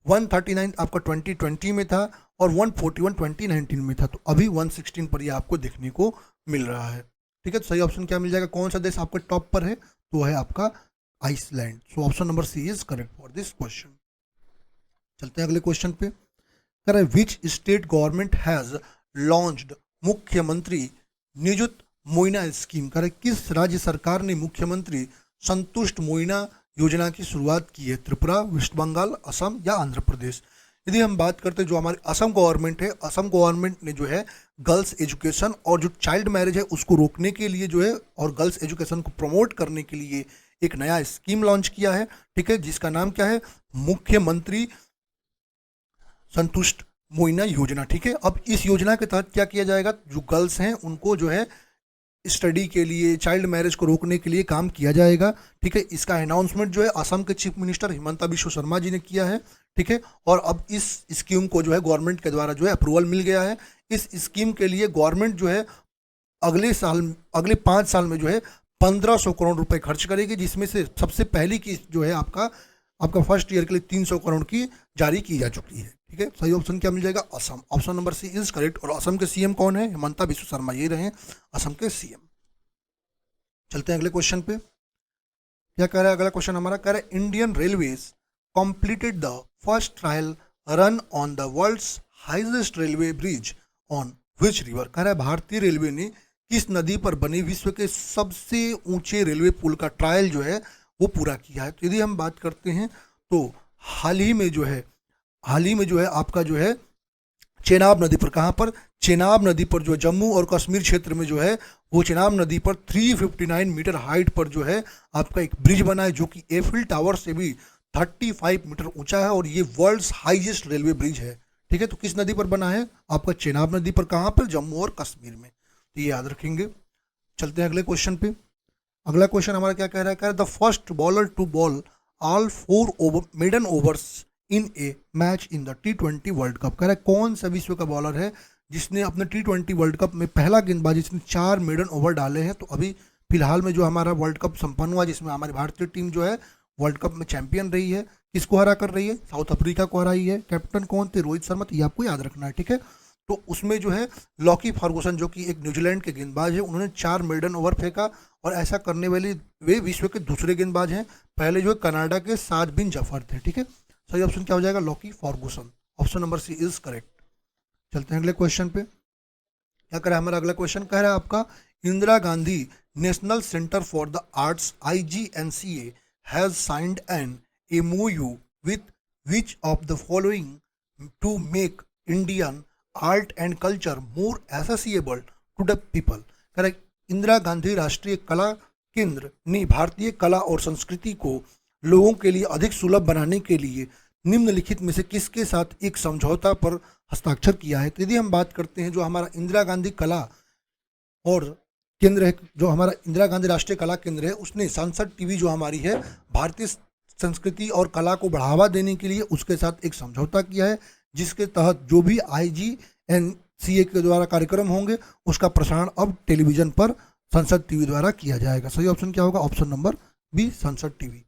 139 आपका 2020 में था और 141 2019 में था, तो अभी 116 पर ये आपको देखने को मिल रहा है, ठीक है। तो सही ऑप्शन क्या मिल जाएगा, कौन सा देश आपके टॉप पर है, तो है आपका Iceland. So option number C is correct for this question. चलते हैं अगले क्वेश्चन पे। कह रहा है which state government has launched Mukhyamantri Nijut Moina scheme. कह रहा है किस राज्य सरकार ने मुख्यमंत्री संतुष्ट मोइना योजना की शुरुआत की है? त्रिपुरा, वेस्ट बंगाल, असम या आंध्र प्रदेश। यदि हम बात करते हैं जो हमारी असम गवर्नमेंट है, असम गवर्नमेंट ने जो है गर्ल्स एजुकेशन और जो चाइल्ड मैरिज है उसको रोकने के लिए जो है और गर्ल्स एजुकेशन को प्रमोट करने के लिए एक नया स्कीम लॉन्च किया है, ठीक है, जिसका नाम क्या है? मुख्यमंत्री संतुष्ट मोइना योजना, ठीक है। अब इस योजना के तहत क्या किया जाएगा? जो गर्ल्स हैं उनको जो है स्टडी के लिए, चाइल्ड मैरिज को रोकने के लिए काम किया जाएगा, ठीक है। इसका अनाउंसमेंट जो है असम के चीफ मिनिस्टर हिमंता बिश्व शर्मा जी ने किया है, ठीक है। और अब इस स्कीम को जो है गवर्नमेंट के द्वारा जो है अप्रूवल मिल गया है। इस स्कीम के लिए गवर्नमेंट जो है अगले 5 साल में जो है 1500 करोड़ रुपए खर्च करेगी, जिसमें से सबसे पहली किस्त जो है आपका फर्स्ट ईयर के लिए 300 करोड़ की जारी की जा चुकी है, ठीक है। सही ऑप्शन क्या मिल जाएगा? Assam. Option number C is correct. और असम के सीएम कौन है? हिमंता बिश्व शर्मा, ये रहे असम के सीएम। चलते हैं अगले क्वेश्चन पे। क्या कह रहा है अगला क्वेश्चन हमारा? कह रहा है Indian railways completed the first trial run on the world's highest railway bridge on which river. कह रहा है भारतीय रेलवे ने किस नदी पर बने विश्व के सबसे ऊंचे रेलवे पुल का ट्रायल जो है वो पूरा किया है? तो यदि हम बात करते हैं तो हाल ही में जो है आपका जो है चेनाब नदी पर, कहाँ पर? चेनाब नदी पर जो जम्मू और कश्मीर क्षेत्र में जो है वो चेनाब नदी पर 359 मीटर हाइट पर जो है आपका एक ब्रिज बना है, जो कि एफिल टावर से भी 35 मीटर ऊंचा है और ये वर्ल्ड्स हाईएस्ट रेलवे ब्रिज है, ठीक है। तो किस नदी पर बना है? आपका चेनाब नदी पर। कहाँ पर? जम्मू और कश्मीर में। तो ये याद रखेंगे। चलते हैं अगले क्वेश्चन पे। अगला क्वेश्चन हमारा क्या कह रहा है? कह रहा है the first bowler to bowl all 4 maiden overs in a match in the T20 world cup. कह रहा है कौन सा विश्व का बॉलर है जिसने अपने T20 वर्ल्ड कप में पहला गेंदबाजी जिसने 4 मेडन ओवर डाले हैं? तो अभी फिलहाल में जो हमारा वर्ल्ड कप संपन्न हुआ जिसमें हमारी भारतीय टीम जो है वर्ल्ड कप में चैंपियन रही है, किसको हरा कर रही है? साउथ अफ्रीका को हराई है। कैप्टन कौन थे? रोहित शर्मा। ये आपको याद रखना है, ठीक है। तो उसमें जो है लॉकी फर्गुसन जो कि एक न्यूजीलैंड के गेंदबाज है, उन्होंने 4 मेडन ओवर फेंका और ऐसा करने वाले वे विश्व के दूसरे गेंदबाज हैं। पहले जो है कनाडा के साद बिन जफर थे, ठीक है। सही ऑप्शन क्या हो जाएगा? Lockie Ferguson. Option number C is correct. चलते हैं अगले क्वेश्चन पे। क्या कह रहा है हमारा अगला क्वेश्चन? कह रहा है आपका Indira Gandhi National Centre for the Arts IGNCA has signed an MOU with which of the following to make Indian art and culture more accessible to the people. कह रहा है इंदिरा गांधी राष्ट्रीय कला केंद्र ने भारतीय कला और संस्कृति को लोगों के लिए अधिक सुलभ बनाने के लिए निम्नलिखित में से किसके साथ एक समझौता पर हस्ताक्षर किया है? तो यदि हम बात करते हैं जो हमारा इंदिरा गांधी कला और केंद्र है, जो हमारा इंदिरा गांधी राष्ट्रीय कला केंद्र है, उसने सांसद टीवी जो हमारी है भारतीय संस्कृति और कला को बढ़ावा देने के लिए उसके साथ एक समझौता किया है, जिसके तहत जो भी IGNCA के द्वारा कार्यक्रम होंगे उसका प्रसारण अब टेलीविजन पर संसद टीवी द्वारा किया जाएगा। सही ऑप्शन क्या होगा? ऑप्शन नंबर बी, संसद टीवी।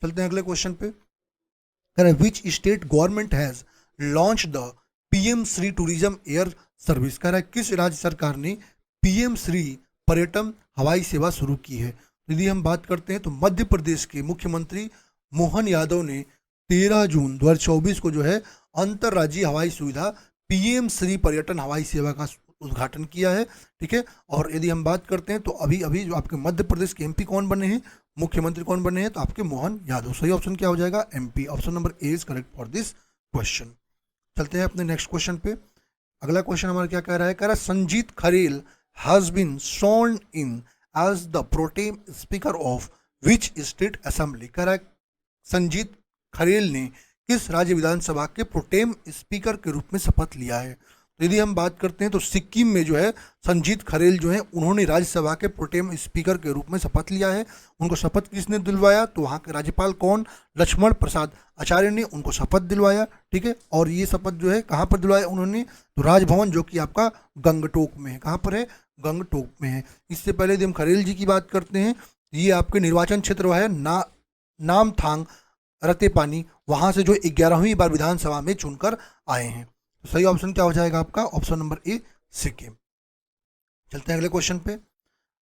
चलते हैं अगले क्वेश्चन पे। कह रहे विच state government has launch the PM Shri tourism air service. कह रहा है किस राज्य सरकार ने PM श्री पर्यटन हवाई सेवा शुरू की है? यदि हम बात करते हैं तो मध्य प्रदेश के मुख्यमंत्री मोहन यादव ने 13 जून 2024 को जो है अंतर्राज्यीय हवाई सुविधा PM श्री पर्यटन हवाई सेवा का उद्घाटन किया है, ठीक है। और यदि हम बात करते हैं तो अभी अभी जो आपके मध्य प्रदेश के MP कौन बने हैं, मुख्यमंत्री कौन बने हैं? तो आपके मोहन यादव। सही ऑप्शन क्या हो जाएगा? MP। Option number A is correct for this question. चलते हैं अपने नेक्स्ट क्वेश्चन पे। अगला क्वेश्चन हमारा क्या कह रहा है? कह रहा है Sanjeet Kharel has been sworn in as the protem speaker of which state assembly. कह रहा है संजीत खरेल ने किस राज्य विधानसभा के प्रोटेम स्पीकर के रूप में शपथ लिया है? तो यदि हम बात करते हैं तो सिक्किम में जो है संजीत खरेल जो है उन्होंने राज्यसभा के प्रोटेम स्पीकर के रूप में शपथ लिया है। उनको शपथ किसने दिलवाया? तो वहाँ के राज्यपाल कौन? लक्ष्मण प्रसाद आचार्य ने उनको शपथ दिलवाया, ठीक है। और ये शपथ जो है कहाँ पर दिलवाया उन्होंने? तो राजभवन जो कि आपका गंगटोक में है। कहाँ पर है? गंगटोक में है। इससे पहले यदि हम खरेल जी की बात करते हैं, ये आपके निर्वाचन क्षेत्र है नामथांग रतेपानी, वहाँ से जो 11वीं बार विधानसभा में चुनकर आए हैं। तो सही ऑप्शन क्या हो जाएगा आपका? ऑप्शन नंबर ए, सिक्किम। चलते हैं अगले क्वेश्चन पे।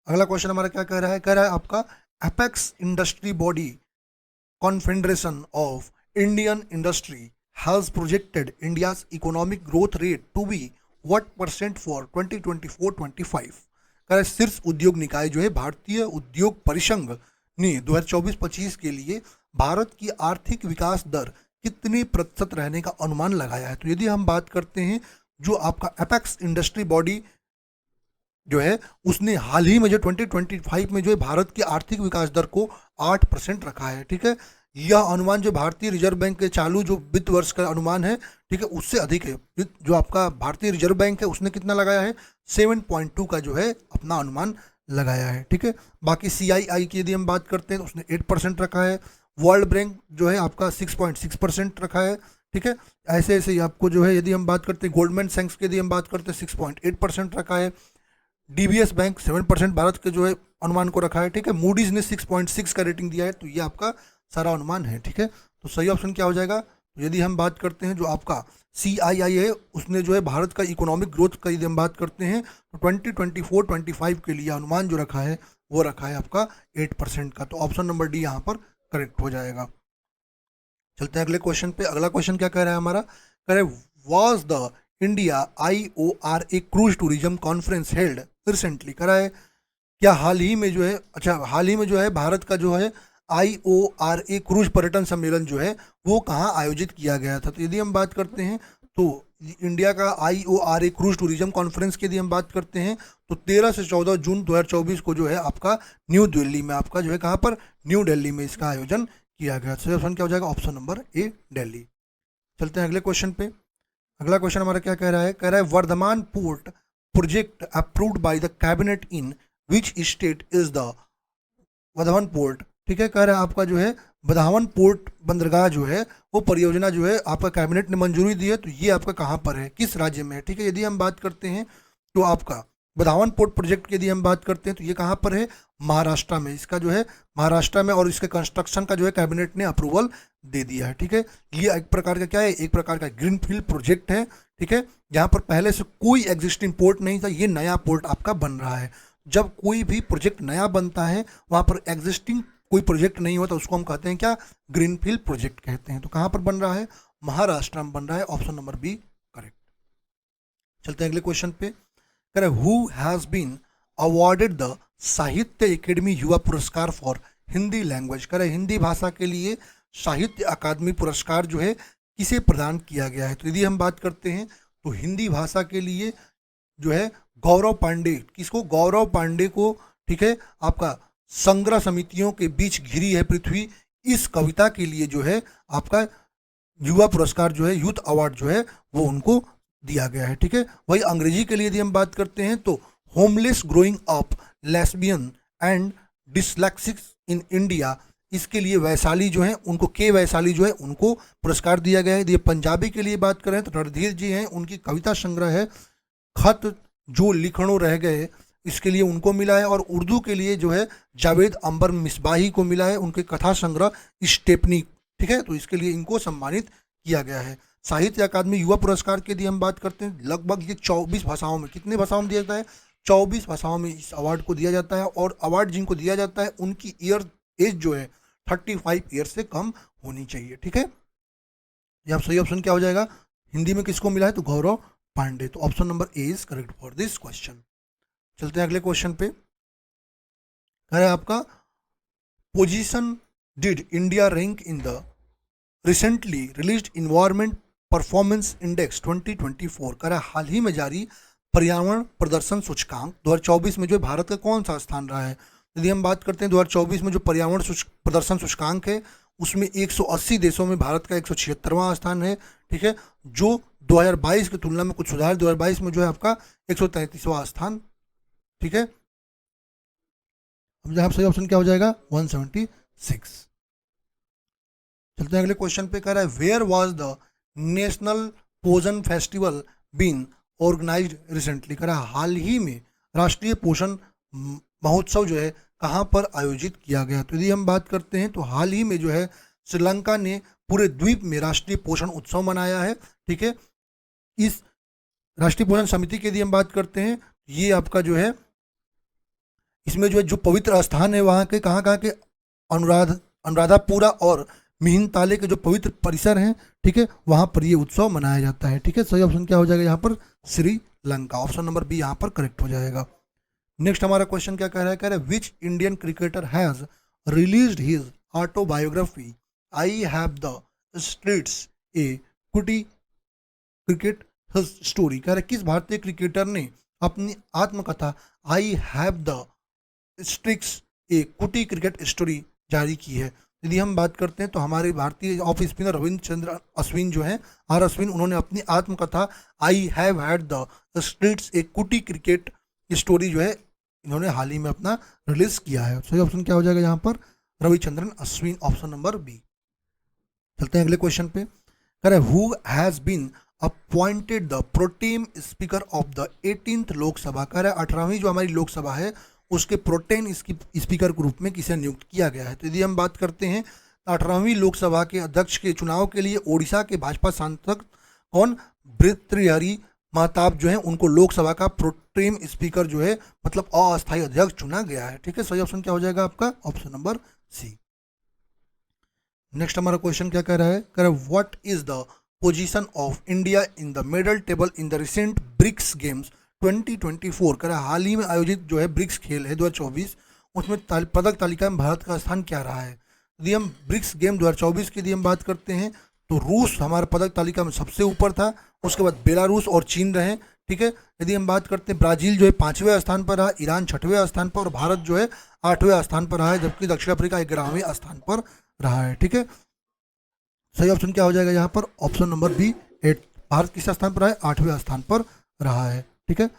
अगला क्वेश्चन हमारा क्या कह रहा है? कह रहा है आपका apex industry body confederation of Indian industry has projected India's economic growth rate to be what percent for 2024-25। कह शीर्ष उद्योग निकाय जो है भारतीय उद्योग परिसंघ ने 2024-25 के लिए भारत की आर्थिक विकास दर कितने प्रतिशत रहने का अनुमान लगाया है। तो यदि हम बात करते हैं जो आपका एपेक्स इंडस्ट्री बॉडी जो है उसने हाल ही में जो 2025 में जो है भारत की आर्थिक विकास दर को 8% रखा है। ठीक है, यह अनुमान जो भारतीय रिजर्व बैंक के चालू जो वित्त वर्ष का अनुमान है, ठीक है, उससे अधिक है। जो आपका भारतीय रिजर्व बैंक है उसने कितना लगाया है, 7.2 का जो है अपना अनुमान लगाया है। ठीक है, बाकी CII की यदि हम बात करते हैं तो उसने 8% रखा है। वर्ल्ड बैंक जो है आपका 6.6% रखा है। ठीक है, ऐसे ऐसे ही आपको जो है यदि हम बात करते हैं गोल्डमैन सैक्स की यदि हम बात करते हैं 6.8% रखा है। DBS बैंक 7% भारत के जो है अनुमान को रखा है। ठीक है, मूडीज ने 6.6 का रेटिंग दिया है। तो ये आपका सारा अनुमान है। ठीक है, तो सही ऑप्शन क्या हो जाएगा। तो यदि हम बात करते हैं जो आपका CII है उसने जो है भारत का इकोनॉमिक ग्रोथ का यदि हम बात करते हैं तो 2024-25 के लिए अनुमान जो रखा है वो रखा है आपका 8% का। तो ऑप्शन नंबर डी यहाँ पर करेक्ट हो जाएगा। चलते हैं अगले क्वेश्चन पे। अगला क्वेश्चन क्या कह रहा है हमारा, कह रहे was the India IORA cruise tourism conference held recently. कह रहा है क्या हाल ही में जो है, अच्छा हाल ही में जो है भारत का जो है IORA क्रूज पर्यटन सम्मेलन जो है वो कहाँ आयोजित किया गया था। तो यदि हम बात करते हैं तो इंडिया का IORA क्रूज टूरिज्म कॉन्फ्रेंस की यदि हम बात करते हैं तो 13 से 14 जून 2024 को जो है आपका न्यू दिल्ली में आपका जो है कहाँ पर, न्यू दिल्ली में इसका आयोजन किया गया। सही ऑप्शन क्या हो जाएगा, ऑप्शन नंबर ए दिल्ली। चलते हैं अगले क्वेश्चन पे। अगला क्वेश्चन हमारा क्या कह रहा है, कह रहा है Vardhaman port project approved by the cabinet in which state is the Vardhaman port. ठीक है, कह रहा है आपका जो है वर्धमान पोर्ट बंदरगाह जो है वो परियोजना जो है आपका कैबिनेट ने मंजूरी दी है। तो ये आपका कहाँ पर है, किस राज्य में है। ठीक है, यदि हम बात करते हैं तो आपका वर्धमान पोर्ट प्रोजेक्ट की यदि हम बात करते हैं तो ये कहाँ पर है, महाराष्ट्र में। इसका जो है महाराष्ट्र में और इसके कंस्ट्रक्शन का जो है कैबिनेट ने अप्रूवल दे दिया है। ठीक है, ये एक प्रकार का क्या है, एक प्रकार का ग्रीनफील्ड प्रोजेक्ट है। ठीक है, यहाँ पर पहले से कोई एग्जिस्टिंग पोर्ट नहीं था, ये नया पोर्ट आपका बन रहा है। जब कोई भी प्रोजेक्ट नया बनता है वहाँ पर एग्जिस्टिंग कोई प्रोजेक्ट नहीं होता उसको हम कहते हैं क्या, ग्रीनफील्ड प्रोजेक्ट कहते हैं। तो कहाँ पर बन रहा है, महाराष्ट्र में बन रहा है। Option number B correct. चलते हैं अगले क्वेश्चन पे। कह रहे who has been awarded the Sahitya Akademi Yuva Puraskar for Hindi language. कह रहे हिंदी भाषा के लिए साहित्य अकादमी पुरस्कार जो है किसे प्रदान किया गया है। तो यदि हम बात करते हैं तो हिंदी भाषा के लिए जो है गौरव पांडे, किसको, गौरव पांडे को। ठीक है, आपका संग्रह समितियों के बीच घिरी है पृथ्वी, इस कविता के लिए जो है आपका युवा पुरस्कार जो है, यूथ अवार्ड जो है वो उनको दिया गया है। ठीक है, वही अंग्रेजी के लिए यदि हम बात करते हैं तो homeless growing up lesbian and dyslexics in India, इसके लिए वैशाली जो है उनको, के वैशाली जो है उनको पुरस्कार दिया गया है। यदि पंजाबी के लिए बात करें तो रणधीर जी हैं, उनकी कविता संग्रह है खत जो लिखणों रह गए, इसके लिए उनको मिला है। और उर्दू के लिए जो है जावेद अंबर मिसबाही को मिला है, उनके कथा संग्रह स्टेपनी। ठीक है, तो इसके लिए इनको सम्मानित किया गया है। साहित्य अकादमी युवा पुरस्कार के लिए हम बात करते हैं, लगभग ये 24 भाषाओं में, कितने भाषाओं में दिया जाता है, 24 भाषाओं में इस अवार्ड को दिया जाता है। और अवार्ड जिनको दिया जाता है उनकी एज जो है 35 ईयर से कम होनी चाहिए। ठीक है, यहाँ सही ऑप्शन क्या हो जाएगा, हिंदी में किसको मिला है, तो गौरव पांडे। तो option number A is correct for this question. चलते हैं अगले क्वेश्चन पे। कह रहा है आपका position did India rank in the recently released environment performance index 2024। कह रहा है हाल ही में जारी पर्यावरण प्रदर्शन सूचकांक 2024 में जो भारत का कौन सा स्थान रहा है। यदि हम बात करते हैं 2024 में जो पर्यावरण प्रदर्शन सूचकांक है उसमें 180 देशों में भारत का 176वां स्थान है। ठीक है, जो 2022 की तुलना में कुछ सुधार, 2022 में जो है आपका 133वां स्थान। ठीक है, अब जहाँ सही ऑप्शन क्या हो जाएगा, 176। चलते हैं अगले क्वेश्चन पे। कह रहा है वेयर वाज द नेशनल पोषण फेस्टिवल बीन ऑर्गेनाइज्ड रिसेंटली। कह रहा है हाल ही में राष्ट्रीय पोषण महोत्सव जो है कहाँ पर आयोजित किया गया। तो यदि हम बात करते हैं तो हाल ही में जो है श्रीलंका ने पूरे द्वीप में राष्ट्रीय पोषण उत्सव मनाया है। ठीक है, इस राष्ट्रीय पोषण समिति की यदि हम बात करते हैं, ये आपका जो है इसमें जो है जो पवित्र स्थान है वहाँ के कहाँ के, अनुराध अनुराधापुरा और मिहिनताले के जो पवित्र परिसर हैं, ठीक है, वहाँ पर ये उत्सव मनाया जाता है। ठीक है, सही ऑप्शन क्या हो जाएगा यहाँ पर? श्रीलंका। ऑप्शन नंबर बी यहाँ पर करेक्ट हो जाएगा। नेक्स्ट हमारा क्वेश्चन क्या कह रहा है which Indian cricketer has released his autobiography I have the streets a kutti cricket story. कह रहे किस भारतीय क्रिकेटर ने अपनी आत्मकथा I have the स्ट्रिक्स A kutti cricket story जारी की है? यदि हम बात करते हैं तो हमारे भारतीय ऑफ स्पिनर रविंद्र चंद्र अश्विन जो है, आर अश्विन, उन्होंने अपनी आत्मकथा I have had the streets a kutti cricket story जो है इन्होंने हाल ही में अपना रिलीज किया है। सही ऑप्शन क्या हो जाएगा यहाँ पर? Ravichandran Ashwin. Option number B. चलते हैं अगले क्वेश्चन पे। कह रहे who has been appointed the protem speaker of the 18th Lok Sabha. कह रहे 18वीं जो हमारी लोकसभा है उसके प्रोटेन स्पीकर के रूप में किसे नियुक्त किया गया है? तो यदि हम बात करते हैं 18वीं लोकसभा के अध्यक्ष के चुनाव के लिए ओडिशा के भाजपा सांसद कौन भृतृहरि महताब जो है उनको लोकसभा का प्रोटेम स्पीकर जो है मतलब अस्थायी अध्यक्ष चुना गया है। ठीक है, सही ऑप्शन क्या हो जाएगा आपका? Option number C. नेक्स्ट हमारा क्वेश्चन क्या कह रहा है? कह रहा है what is the position of India in the medal table in the recent BRICS games 2024। कह रहा है हाल ही में आयोजित जो है ब्रिक्स खेल है 2024 उसमें पदक तालिका में भारत का स्थान क्या रहा है? यदि हम ब्रिक्स गेम 2024 की यदि हम बात करते हैं तो रूस हमारे पदक तालिका में सबसे ऊपर था, उसके बाद बेलारूस और चीन रहे। ठीक है, यदि हम बात करते हैं ब्राज़ील जो है 5वें स्थान पर रहा, ईरान 6वें स्थान पर और भारत जो है 8वें स्थान पर रहा है, जबकि दक्षिण अफ्रीका 11वें स्थान पर रहा है। ठीक है, सही ऑप्शन क्या हो जाएगा यहाँ पर? Option number B 8। भारत किस स्थान पर रहा है? 8वें स्थान पर रहा है। ठीक है,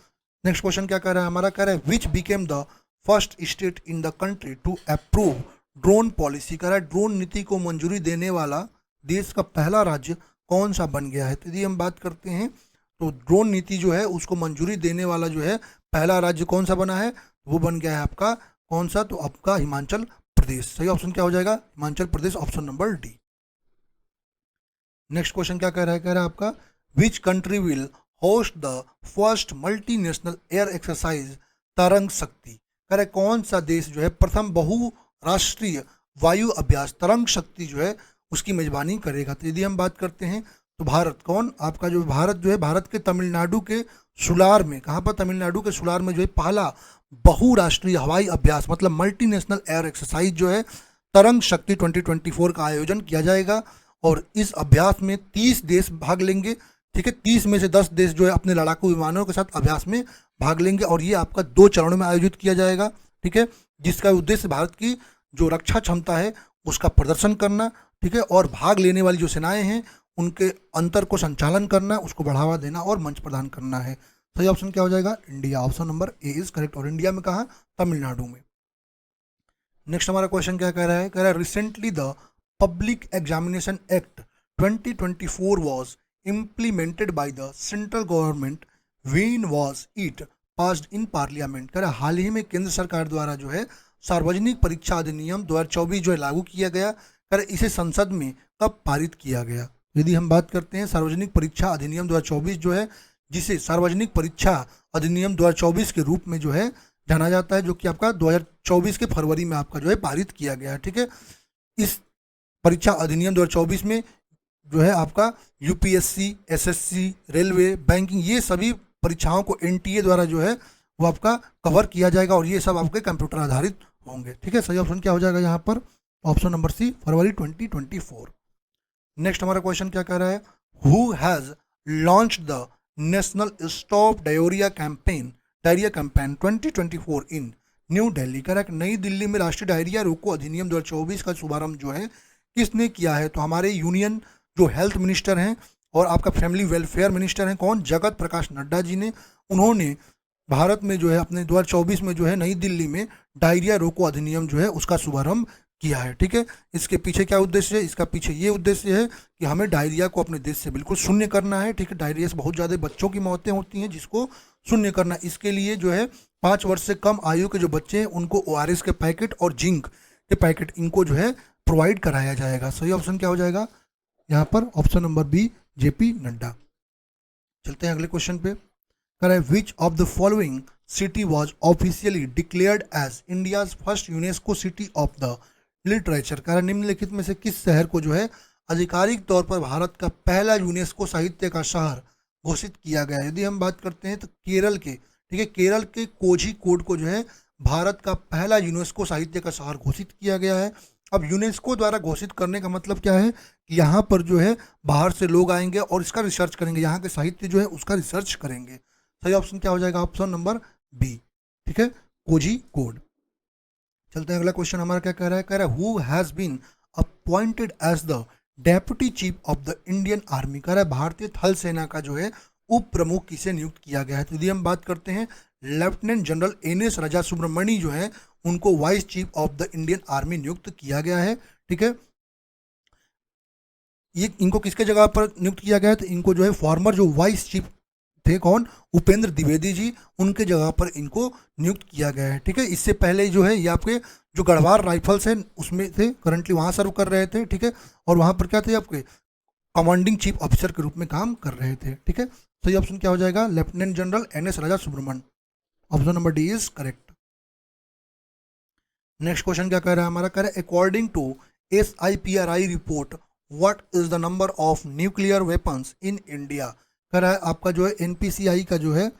नेक्स्ट क्वेश्चन क्या कह रहा है हमारा? कह रहा है which became the first state in the country to approve drone policy. कह रहा है ड्रोन नीति को मंजूरी देने वाला देश का पहला राज्य कौन सा बन गया है? तो यदि हम बात करते हैं तो ड्रोन नीति जो है उसको मंजूरी देने वाला जो है पहला राज्य कौन सा बना है? वो बन गया है आपका कौन सा? तो आपका हिमाचल प्रदेश। सही ऑप्शन क्या हो जाएगा? Himachal Pradesh. Option number D. Next question क्या कह रहा है? कह रहा है आपका which country will host the first multinational air exercise Tarang Shakti. कह रहे कौन सा देश जो है प्रथम बहुराष्ट्रीय वायु अभ्यास तरंग शक्ति जो है उसकी मेजबानी करेगा? तो यदि हम बात करते हैं तो भारत कौन आपका जो भारत जो है भारत के तमिलनाडु के सुलार में, कहाँ पर? तमिलनाडु के सुलार में जो है पहला बहुराष्ट्रीय हवाई अभ्यास मतलब मल्टीनेशनल एयर एक्सरसाइज जो है तरंग शक्ति 2024 का आयोजन किया जाएगा और इस अभ्यास में 30 देश भाग लेंगे। ठीक है, 30 में से 10 देश जो है अपने लड़ाकू विमानों के साथ अभ्यास में भाग लेंगे और ये आपका 2 चरणों में आयोजित किया जाएगा। ठीक है, जिसका उद्देश्य भारत की जो रक्षा क्षमता है उसका प्रदर्शन करना, ठीक है, और भाग लेने वाली जो सेनाएं हैं उनके अंतर को संचालन करना, उसको बढ़ावा देना और मंच प्रदान करना है। सही ऑप्शन क्या हो जाएगा? India. Option number A is correct. और इंडिया में कहाँ? तमिलनाडु में। नेक्स्ट हमारा क्वेश्चन क्या कह रहा है? कह रहा है recently the public examination act 2024 was implemented by the central government when was it passed in parliament। कह रहा हाल ही में केंद्र सरकार द्वारा जो है सार्वजनिक परीक्षा अधिनियम 2024 जो है लागू किया गया। कह रहा इसे संसद में कब पारित किया गया? यदि हम बात करते हैं सार्वजनिक परीक्षा अधिनियम 2024 जो है जिसे सार्वजनिक परीक्षा अधिनियम 2024 के रूप में जो है जाना जाता है, जो कि आपका 2024 के फरवरी में आपका जो है पारित किया गया है। ठीक है, इस परीक्षा अधिनियम 2024 में जो है आपका यूपीएससी, एसएससी, रेलवे, बैंकिंग ये सभी परीक्षाओं को एनटीए द्वारा जो है वो आपका कवर किया जाएगा और ये सब आपके कंप्यूटर आधारित होंगे। ठीक है, सही ऑप्शन क्या हो जाएगा यहाँ पर? ऑप्शन नंबर सी फरवरी 2024। नेक्स्ट हमारा क्वेश्चन क्या कह रहा है? Who has launched the national stop diarrhoea campaign 2024 in new Delhi. कह रहा है नई दिल्ली में राष्ट्रीय डायरिया रोको अधिनियम 2024 का शुभारंभ जो है किसने किया है? तो हमारे यूनियन जो हेल्थ मिनिस्टर हैं और आपका फैमिली वेलफेयर मिनिस्टर हैं कौन? जगत प्रकाश नड्डा जी ने। उन्होंने भारत में जो है अपने 2024 में जो है नई दिल्ली में डायरिया रोको अधिनियम जो है उसका शुभारंभ किया है। ठीक है, इसके पीछे क्या उद्देश्य है? इसका पीछे ये उद्देश्य है कि हमें डायरिया को अपने देश से बिल्कुल शून्य करना है। ठीक है, डायरिया से बहुत ज़्यादा बच्चों की मौतें होती हैं जिसको शून्य करना। इसके लिए जो है 5 वर्ष से कम आयु के जो बच्चे हैं उनको ORS के पैकेट और जिंक के पैकेट इनको जो है प्रोवाइड कराया जाएगा। सही ऑप्शन क्या हो जाएगा यहाँ पर? Option number B JP Nadda. चलते हैं अगले क्वेश्चन पे। कह रहा है which of the following city was officially declared as India's first UNESCO city of the literature, कह रहा है निम्नलिखित में से किस शहर को जो है आधिकारिक तौर पर भारत का पहला यूनेस्को साहित्य का शहर घोषित किया गया है। यदि हम बात करते हैं तो केरल के, ठीक है, केरल के कोझिकोड को जो है भारत का पहला यूनेस्को साहित्य का शहर घोषित किया गया है। अब यूनेस्को द्वारा घोषित करने का मतलब क्या है कि यहाँ पर जो है बाहर से लोग आएंगे और इसका रिसर्च करेंगे, यहाँ के साहित्य जो है उसका रिसर्च करेंगे। सही ऑप्शन क्या हो जाएगा? ऑप्शन नंबर बी, ठीक है, कोझिकोड। चलते हैं, अगला क्वेश्चन हमारा क्या कह रहा है? कह रहा है who has been appointed as the deputy chief of the Indian army. कह रहा है भारतीय थल सेना का जो है उप प्रमुख किसे नियुक्त किया गया है? तो यदि हम बात करते हैं लेफ्टिनेंट जनरल एन.एस. राजा सुब्रमणी जो है उनको vice chief of the Indian army नियुक्त किया गया है, ठीक है। ये इनको किसके जगह पर नियुक्त किया गया है? तो इनको जो है फॉर्मर जो वाइस चीफ थे, कौन? उपेंद्र द्विवेदी जी, उनके जगह पर इनको नियुक्त किया गया है, ठीक है। इससे पहले जो है ये आपके जो गढ़वाल राइफल्स हैं उसमें थे, करंटली वहाँ सर्व कर रहे थे, ठीक है। और वहाँ पर क्या थे? आपके कमांडिंग चीफ ऑफिसर के रूप में काम कर रहे थे, ठीक है। तो ये ऑप्शन क्या हो जाएगा? Lieutenant general NS. Raja Subramanyam. Option number D is correct. Next question क्या कह रहा है हमारा? कह रहा है according to SIPRI report what is the number of nuclear weapons in India. कह रहा है आपका जो है NPCI का जो है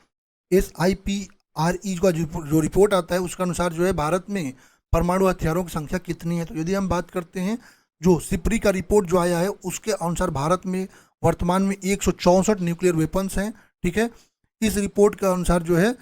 SIPRI का जो रिपोर्ट आता है उसके अनुसार जो है भारत में परमाणु हथियारों की संख्या कितनी है। तो यदि हम बात करते हैं जो सिप्री का रिपोर्ट जो आया है उसके अनुसार भारत में वर्तमान में 164 न्यूक्लियर वेपन्स हैं, ठीक है। इस रिपोर्ट के अनुसार जो है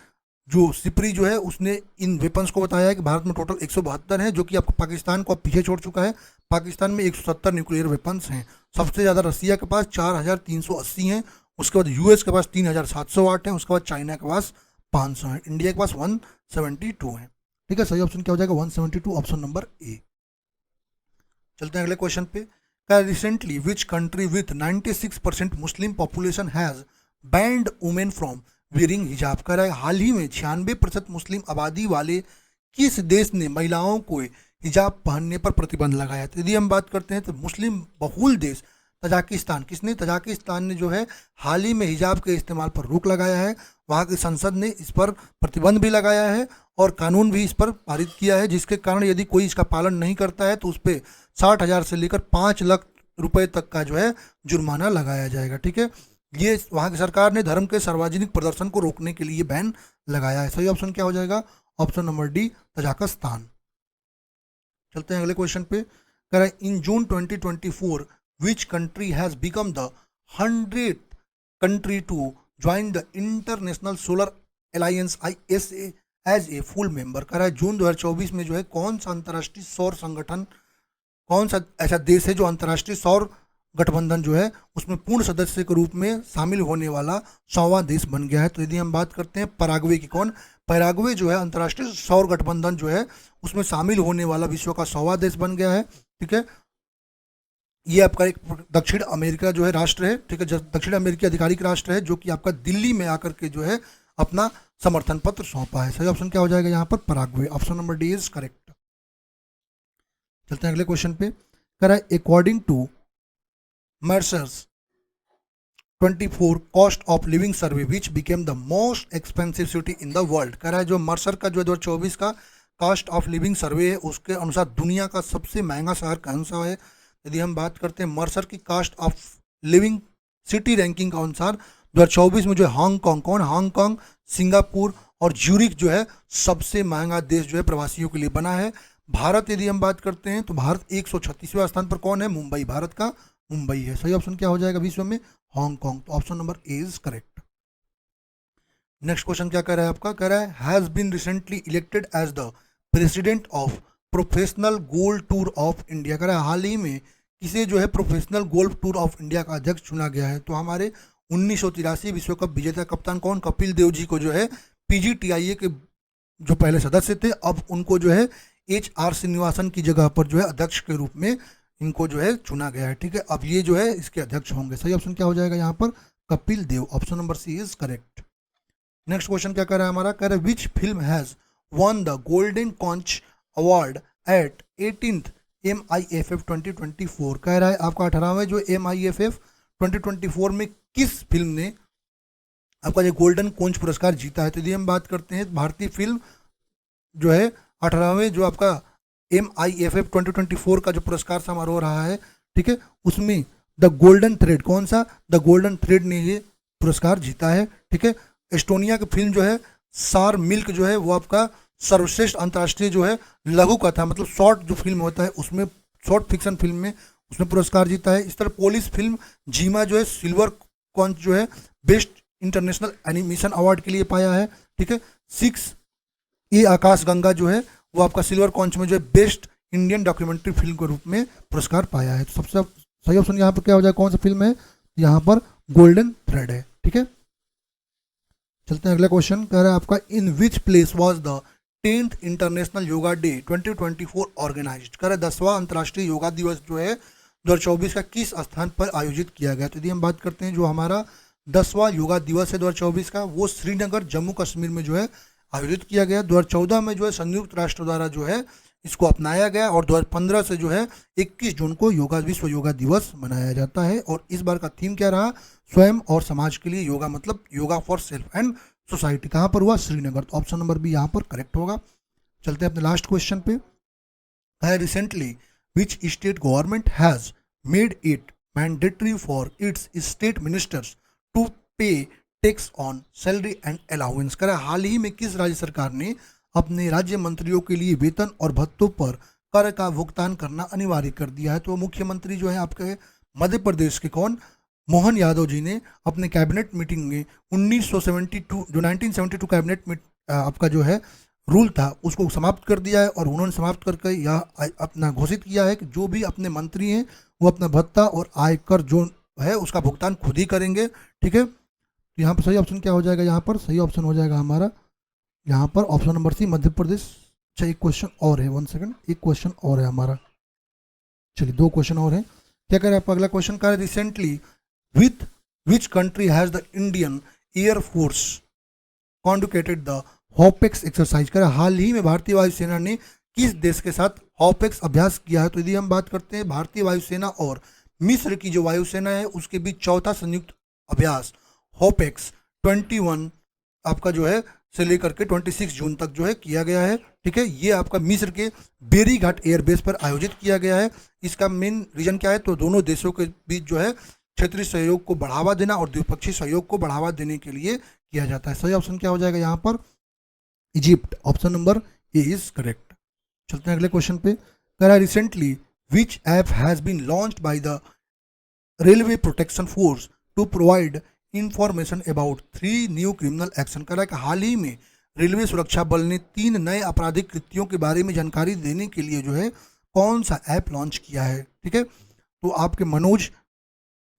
जो सिप्री जो है उसने इन वेपन्स को बताया है कि भारत में टोटल 172 हैं, जो कि आपको पाकिस्तान को अब पीछे छोड़ चुका है। पाकिस्तान में 170 न्यूक्लियर वेपन्स हैं। सबसे ज़्यादा रसिया के पास 4380 हैं, उसके बाद US के पास 3708 हैं, उसके बाद चाइना के पास 500 हैं, इंडिया के पास 172 हैं, ठीक है। सही ऑप्शन क्या हो जाएगा? 172, ऑप्शन नंबर ए। चलते हैं अगले क्वेश्चन पे। Recently which country with 96% Muslim population has banned women from wearing हिजाब। कह रहा है हाल ही में 96% मुस्लिम आबादी वाले किस देश ने महिलाओं को हिजाब पहनने पर प्रतिबंध लगाया? तो यदि हम बात करते हैं तो मुस्लिम बहुल देश तजाकिस्तान। किसने? तजाकिस्तान ने जो है हाल ही में हिजाब के इस्तेमाल पर रोक लगाया है। वहाँ की संसद ने इस पर प्रतिबंध भी लगाया है और कानून भी इस पर पारित किया है, जिसके कारण यदि कोई इसका पालन नहीं करता है तो उस पर 60,000 से लेकर 5 लाख रुपए तक का जो है जुर्माना लगाया जाएगा, ठीक है। ये वहाँ की सरकार ने धर्म के सार्वजनिक प्रदर्शन को रोकने के लिए बैन लगाया है। सही ऑप्शन क्या हो जाएगा? Option number D, Tajikistan. चलते हैं अगले क्वेश्चन पे। कह रहा है in June 2024 which country has become the 100th country to join the international solar alliance ISA as a full member. कह रहा है जून 2024 में जो है कौन सा अंतर्राष्ट्रीय सौर संगठन, कौन सा ऐसा देश है जो अंतर्राष्ट्रीय सौर गठबंधन जो है उसमें पूर्ण सदस्य के रूप में शामिल होने वाला 100वां देश बन गया है? तो यदि हम बात करते हैं पराग्वे की, कौन? पैराग्वे जो है अंतर्राष्ट्रीय सौर गठबंधन जो है उसमें शामिल होने वाला विश्व का 100वां देश बन गया है, ठीक है। ये आपका एक दक्षिण अमेरिका जो है राष्ट्र है, ठीक है, दक्षिण अमेरिकी आधिकारिक राष्ट्र है जो कि आपका दिल्ली में आकर के जो है अपना समर्थन पत्र सौंपा है। सही ऑप्शन क्या हो जाएगा यहाँ पर? Paraguay. Option number D is correct. चलते हैं अगले क्वेश्चन पे। कह रहा है according to Mercer's 24 cost of living survey which became the most expensive city in the world. कह रहा है जो मर्सर का जो 2024 का कॉस्ट ऑफ लिविंग सर्वे है उसके अनुसार दुनिया का सबसे महंगा शहर कौन सा है? यदि हम बात करते हैं मर्सर की cost of living city ranking के अनुसार 2024 में जो है हांगकांग, कौन? हांगकांग, सिंगापुर और ज्यूरिख जो है सबसे महंगा देश जो है प्रवासियों के लिए बना है। भारत यदि हम बात करते हैं तो भारत 136वें स्थान पर कौन है? मुंबई, भारत का मुंबई है। सही ऑप्शन क्या हो जाएगा विश्व में? हांगकांग। तो option number A is correct. Next question क्या कह रहा है आपका? कह रहा है has been recently elected as the president of professional golf tour of India. कह रहा है हाल ही में किसे जो है professional golf tour of India का अध्यक्ष चुना गया है? तो हमारे 1983 विश्व कप विजेता कप्तान कौन? कपिल देव जी को जो है PGTIA के जो पहले सदस्य थे अब उनको जो है HR श्रीनिवासन की जगह पर जो है अध्यक्ष के रूप में इनको जो है चुना गया है, ठीक है। अब ये जो है इसके अध्यक्ष होंगे। सही ऑप्शन क्या हो जाएगा यहाँ पर? Kapil Dev. Option number C is correct. Next question क्या कर रहा है हमारा? कह रहा है which film has won the Golden Conch Award at 18th MIFF 2024। कह रहा है आपका 18वें जो MIFF 2024 में किस फिल्म ने आपका जो गोल्डन कॉन्च पुरस्कार जीता है? तो यदि हम बात करते हैं भारतीय फिल्म जो है 18वें जो आपका MIFF 2024 का जो पुरस्कार समारोह रहा है, ठीक है, उसमें द गोल्डन थ्रेड, कौन सा, द गोल्डन थ्रेड ने ये पुरस्कार जीता है, ठीक है। एस्टोनिया की फिल्म जो है सार मिल्क जो है वो आपका सर्वश्रेष्ठ अंतर्राष्ट्रीय जो है लघु कथा मतलब शॉर्ट जो फिल्म होता है उसमें, शॉर्ट फिक्शन फिल्म में उसमें पुरस्कार जीता है। इस तरह पोलिश फिल्म जीमा जो है सिल्वर कॉन्च जो है बेस्ट इंटरनेशनल एनिमेशन अवार्ड के लिए पाया है, ठीक है। 6 ये आकाश गंगा जो है वो आपका सिल्वर कॉन्च में जो है बेस्ट इंडियन डॉक्यूमेंट्री फिल्म के रूप में पुरस्कार पाया है। तो सबसे सही ऑप्शन यहाँ पर क्या हो जाए, कौन सा फिल्म है, यहाँ पर गोल्डन थ्रेड है, ठीक है। चलते हैं अगला क्वेश्चन, कह रहा है आपका in which place was the 10th International Yoga Day 2024 organised, कह रहा है 10वां अंतर्राष्ट्रीय योगा दिवस जो है 2024 का किस स्थान पर आयोजित किया गया। तो यदि हम बात करते हैं जो हमारा 10वां योगा दिवस है 2024 का, वो श्रीनगर जम्मू कश्मीर में जो है आयोजित किया गया। 2014 में जो है संयुक्त राष्ट्र द्वारा जो है इसको अपनाया गया और 2015 से जो है 21 जून को विश्व योगा दिवस मनाया जाता है। और इस बार का थीम क्या रहा, स्वयं और समाज के लिए योगा, मतलब yoga for self and society. कहाँ पर हुआ, श्रीनगर। तो ऑप्शन नंबर बी यहाँ पर करेक्ट होगा। चलते हैं अपने लास्ट क्वेश्चन पे, है recently which state government has made it mandatory for its state ministers to pay tax on salary and allowance, कह रहा है हाल ही में किस राज्य सरकार ने अपने राज्य मंत्रियों के लिए वेतन और भत्तों पर कर का भुगतान करना अनिवार्य कर दिया है। तो मुख्यमंत्री जो है आपके मध्य प्रदेश के कौन, मोहन यादव जी ने अपने कैबिनेट मीटिंग में 1972 कैबिनेट में आपका जो है रूल था उसको समाप्त कर दिया है और उन्होंने समाप्त करके यह अपना घोषित किया है कि जो भी अपने मंत्री हैं वो अपना भत्ता और आयकर जो है उसका भुगतान खुद ही करेंगे, ठीक है। तो यहाँ पर सही ऑप्शन क्या हो जाएगा, यहाँ पर सही ऑप्शन हो जाएगा हमारा यहाँ पर ऑप्शन नंबर सी, मध्य प्रदेश। अच्छा एक क्वेश्चन और है, 1 सेकंड, एक क्वेश्चन और है हमारा, चलिए 2 क्वेश्चन और है। क्या करें आप, अगला क्वेश्चन का recently with which country has the Indian air force conducted the Hopex exercise, कर हाल ही में भारतीय वायुसेना ने किस देश के साथ हॉपेक्स अभ्यास किया है। तो यदि हम बात करते हैं भारतीय वायुसेना और मिस्र की जो वायुसेना है उसके बीच चौथा संयुक्त अभ्यास हॉपेक्स 21 आपका जो है से लेकर के 26 जून तक जो है किया गया है, ठीक है। ये आपका मिस्र के बेरी घाट एयरबेस पर आयोजित किया गया है। इसका मेन रीजन क्या है, तो दोनों देशों के बीच जो है क्षेत्रीय सहयोग को बढ़ावा देना और द्विपक्षीय सहयोग को बढ़ावा देने के लिए किया जाता है। सही ऑप्शन क्या हो जाएगा यहाँ पर, Egypt. Option number A is correct. चलते हैं अगले क्वेश्चन पे, कह रहा है recently which app has been launched by the railway protection force to provide information about 3 new criminal action, कर रहा है कि हाल ही में रेलवे सुरक्षा बल ने 3 नए आपराधिक कृत्यों के बारे में जानकारी देने के लिए जो है कौन सा ऐप लॉन्च किया है, ठीक है। तो आपके मनोज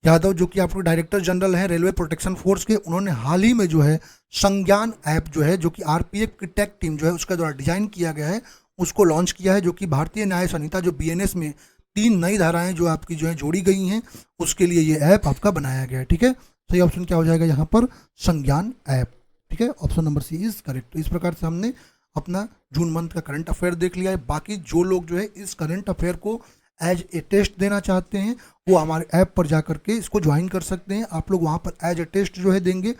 यादव जो कि आपके डायरेक्टर जनरल हैं रेलवे प्रोटेक्शन फोर्स के, उन्होंने हाल ही में जो है संज्ञान ऐप जो है जो कि आरपीएफ की टेक टीम जो है उसके द्वारा डिजाइन किया गया है उसको लॉन्च किया है, जो कि भारतीय न्याय संहिता जो बीएनएस में 3 नई धाराएं जो आपकी जो है जोड़ी गई हैं उसके लिए ये ऐप आपका बनाया गया है, ठीक है। सही ऑप्शन क्या हो जाएगा यहाँ पर, संज्ञान ऐप, ठीक है। Option number C is correct. तो इस प्रकार से हमने अपना जून मंथ का करंट अफेयर देख लिया है। बाकी जो लोग जो है इस करंट अफेयर को एज ए टेस्ट देना चाहते हैं वो हमारे ऐप पर जा करके इसको ज्वाइन कर सकते हैं। आप लोग वहाँ पर एज ए टेस्ट जो है देंगे,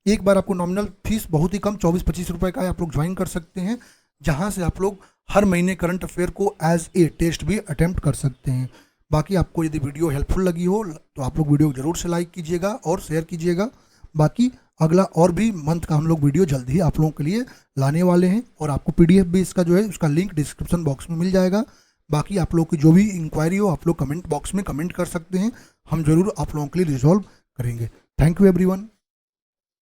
एक बार आपको नॉमिनल फीस बहुत ही कम 24-25 रुपये का है, आप लोग ज्वाइन कर सकते हैं, जहाँ से आप लोग हर महीने करंट अफेयर को एज ए टेस्ट भी अटेम्प्ट कर सकते हैं। बाकी आपको यदि वीडियो हेल्पफुल लगी हो तो आप लोग वीडियो जरूर से लाइक कीजिएगा और शेयर कीजिएगा। बाकी अगला और भी मंथ का हम लोग वीडियो जल्द ही आप लोगों के लिए लाने वाले हैं और आपको पीडीएफ भी इसका जो है उसका लिंक डिस्क्रिप्शन बॉक्स में मिल जाएगा। बाकी आप लोगों की जो भी इंक्वायरी हो आप लोग कमेंट बॉक्स में कमेंट कर सकते हैं, हम जरूर आप लोगों के लिए रिजॉल्व करेंगे। Thank you everyone.